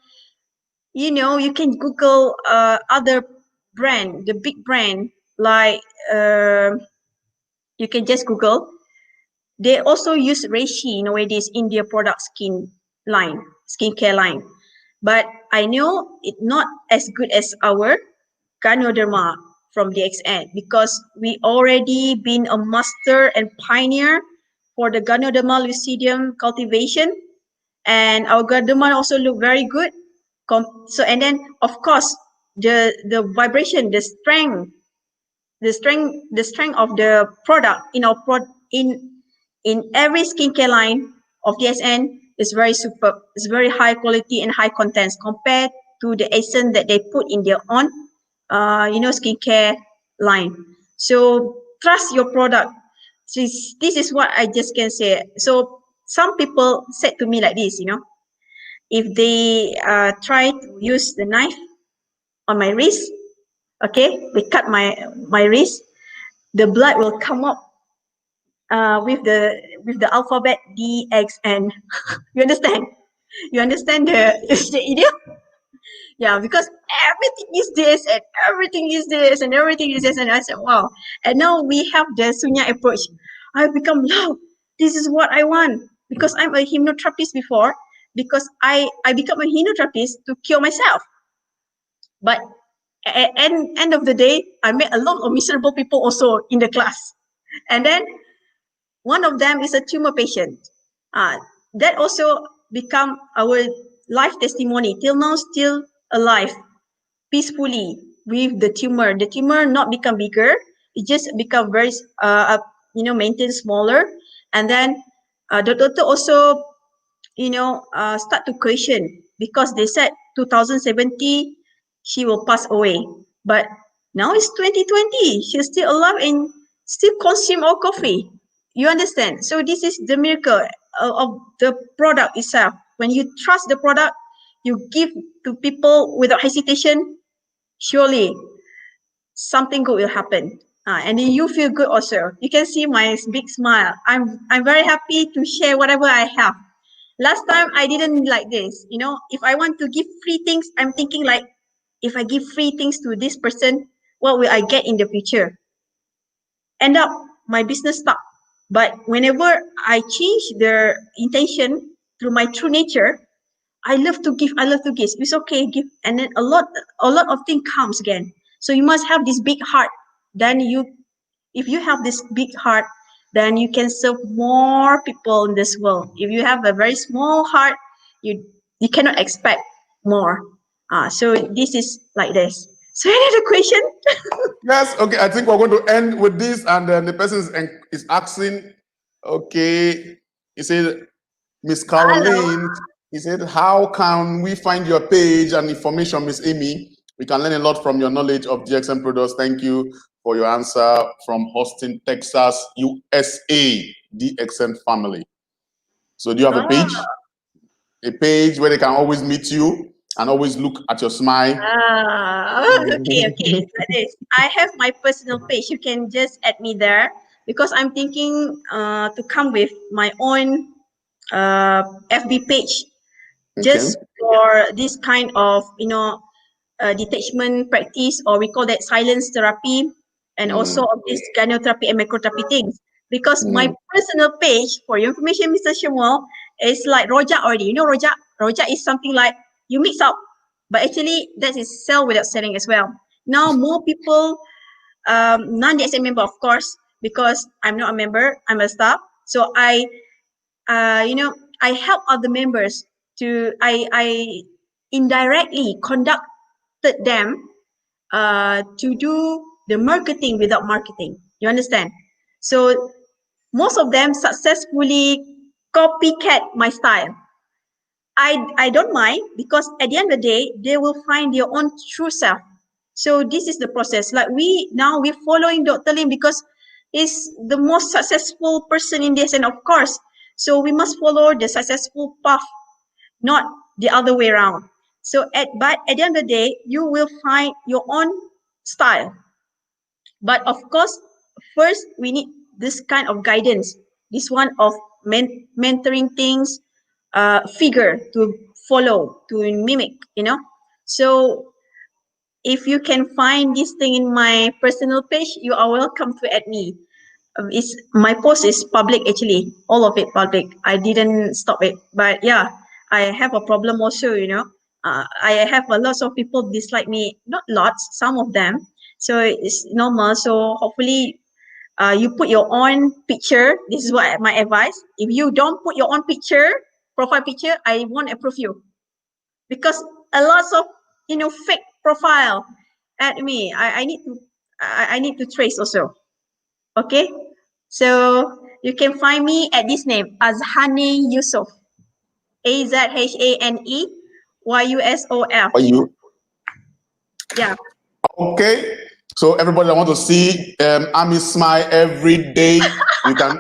you can Google other brand, the big brand like you can just Google. They also use reishi nowadays in their product skincare line. But I know it's not as good as our Ganoderma from DXN because we already been a master and pioneer for the Ganoderma lucidium cultivation, and our Ganoderma also look very good. So and then of course the vibration, the strength of the product in our in every skincare line of DSN is very superb. It's very high quality and high contents compared to the essence that they put in their own, skincare line. So trust your product. This is what I just can say. So some people said to me like this, if they try to use the knife on my wrist, okay, they cut my wrist, the blood will come up with the alphabet DXN. You understand? You understand the idiom? Yeah, because everything is this and everything is this and everything is this, and I said, wow. And now we have the Sunya approach. I've become love. This is what I want because I'm a hypnotherapist before. Because I become a hypnotherapist to cure myself. But at end of the day, I met a lot of miserable people also in the class. And then one of them is a tumor patient. That also become our life testimony. Till now, still alive, peacefully with the tumor. The tumor not become bigger. It just become very, maintain smaller. And then the doctor also, start to question because they said 2070 she will pass away. But now it's 2020. She's still alive and still consume our coffee. You understand? So this is the miracle of the product itself. When you trust the product, you give to people without hesitation, surely something good will happen. And then you feel good also. You can see my big smile. I'm very happy to share whatever I have. Last time I didn't like this. If I want to give free things, I'm thinking like, if I give free things to this person, what will I get in the future? End up my business stop. But whenever I change the intention through my true nature, I love to give. I love to give. It's okay, give, and then a lot of things comes again. So you must have this big heart. Then if you have this big heart, then you can serve more people in this world. If you have a very small heart, you cannot expect more. So this is like this. So any other question? Yes, okay. I think we're going to end with this, and then the person is asking. Okay, he said, Miss Caroline. He said, "How can we find your page and information, Miss Amy? We can learn a lot from your knowledge of DXN products. Thank you for your answer from Austin, Texas, USA, DXN family." So, do you have a page? A page where they can always meet you and always look at your smile? Okay. Like this. I have my personal page. You can just add me there because I'm thinking to come with my own FB page just for this kind of detachment practice, or we call that silence therapy, and also of this gynotherapy and macrotherapy things. Because my personal page, for your information, Mr. Shemuel, is like rojak already. You know rojak? Rojak is something like you mix up, but actually that is sell without selling as well. Now more people, non-DSM member, of course, because I'm not a member, I'm a staff. So I help other members to I indirectly conducted them to do the marketing without marketing. You understand? So most of them successfully copycat my style. I don't mind because at the end of the day, they will find their own true self. So this is the process. Like we're following Dr. Lim because he's the most successful person in this, and of course, so we must follow the successful path, not the other way around. But at the end of the day, you will find your own style. But of course, first we need this kind of guidance. This one of mentoring things, figure to follow, to mimic. So if you can find this thing in my personal page, you are welcome to add me. It's my post is public actually, all of it public. I didn't stop it, but yeah, I have a problem also. I have a lot of people dislike me, not lots, some of them. So it's normal. So hopefully, you put your own picture. This is what my advice. If you don't put your own picture, profile picture, I won't approve you because a lot of fake profile at me. I need to trace also. Okay, so you can find me at this name, AZHANE YUSOF, AZHANE YUSOF. Yeah. Okay. So everybody, I want to see Ami's smile every day. You can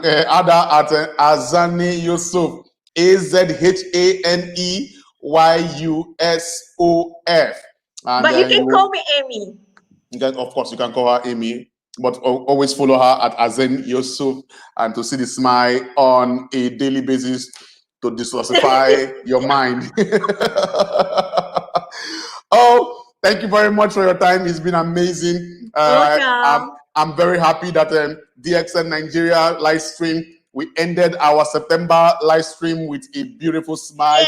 add her at Azhane Yusuf, AZHANE YUSOF. And But you then can call me Amy. of course, you can call her Amy, but always follow her at Azhane Yusuf and to see the smile on a daily basis to detoxify your mind. Oh, thank you very much for your time. It's been amazing. Welcome. I'm very happy that DXN Nigeria live stream, we ended our September live stream with a beautiful smile.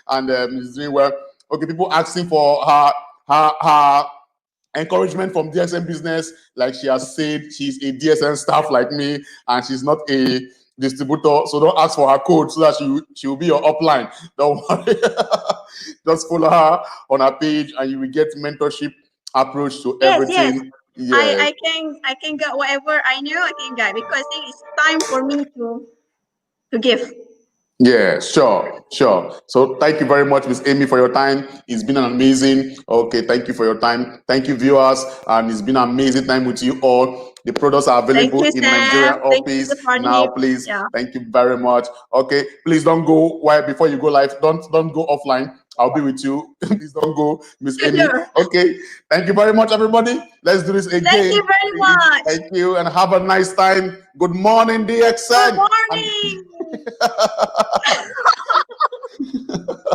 And it's doing well. Okay, people asking for her encouragement from DXN business. Like she has said, she's a DSN staff like me, and she's not a distributor. So don't ask for her code so that she will be your upline. Don't worry. Just follow her on her page, and you will get mentorship approach to everything. Yes. I can get whatever I know. I can get, because I think it's time for me to give. Yeah, sure. So thank you very much, Miss Amy, for your time. It's been an amazing. Okay, thank you for your time. Thank you, viewers, and it's been an amazing time with you all. The products are available in Nigeria office now. Please, thank you very much. Okay, please don't go. Before you go live? Don't go offline. I'll be with you. Please don't go, Miss Amy. Okay, thank you very much, everybody. Let's do this again. Thank you very much. Thank you, and have a nice time. Good morning, DXN. Good morning.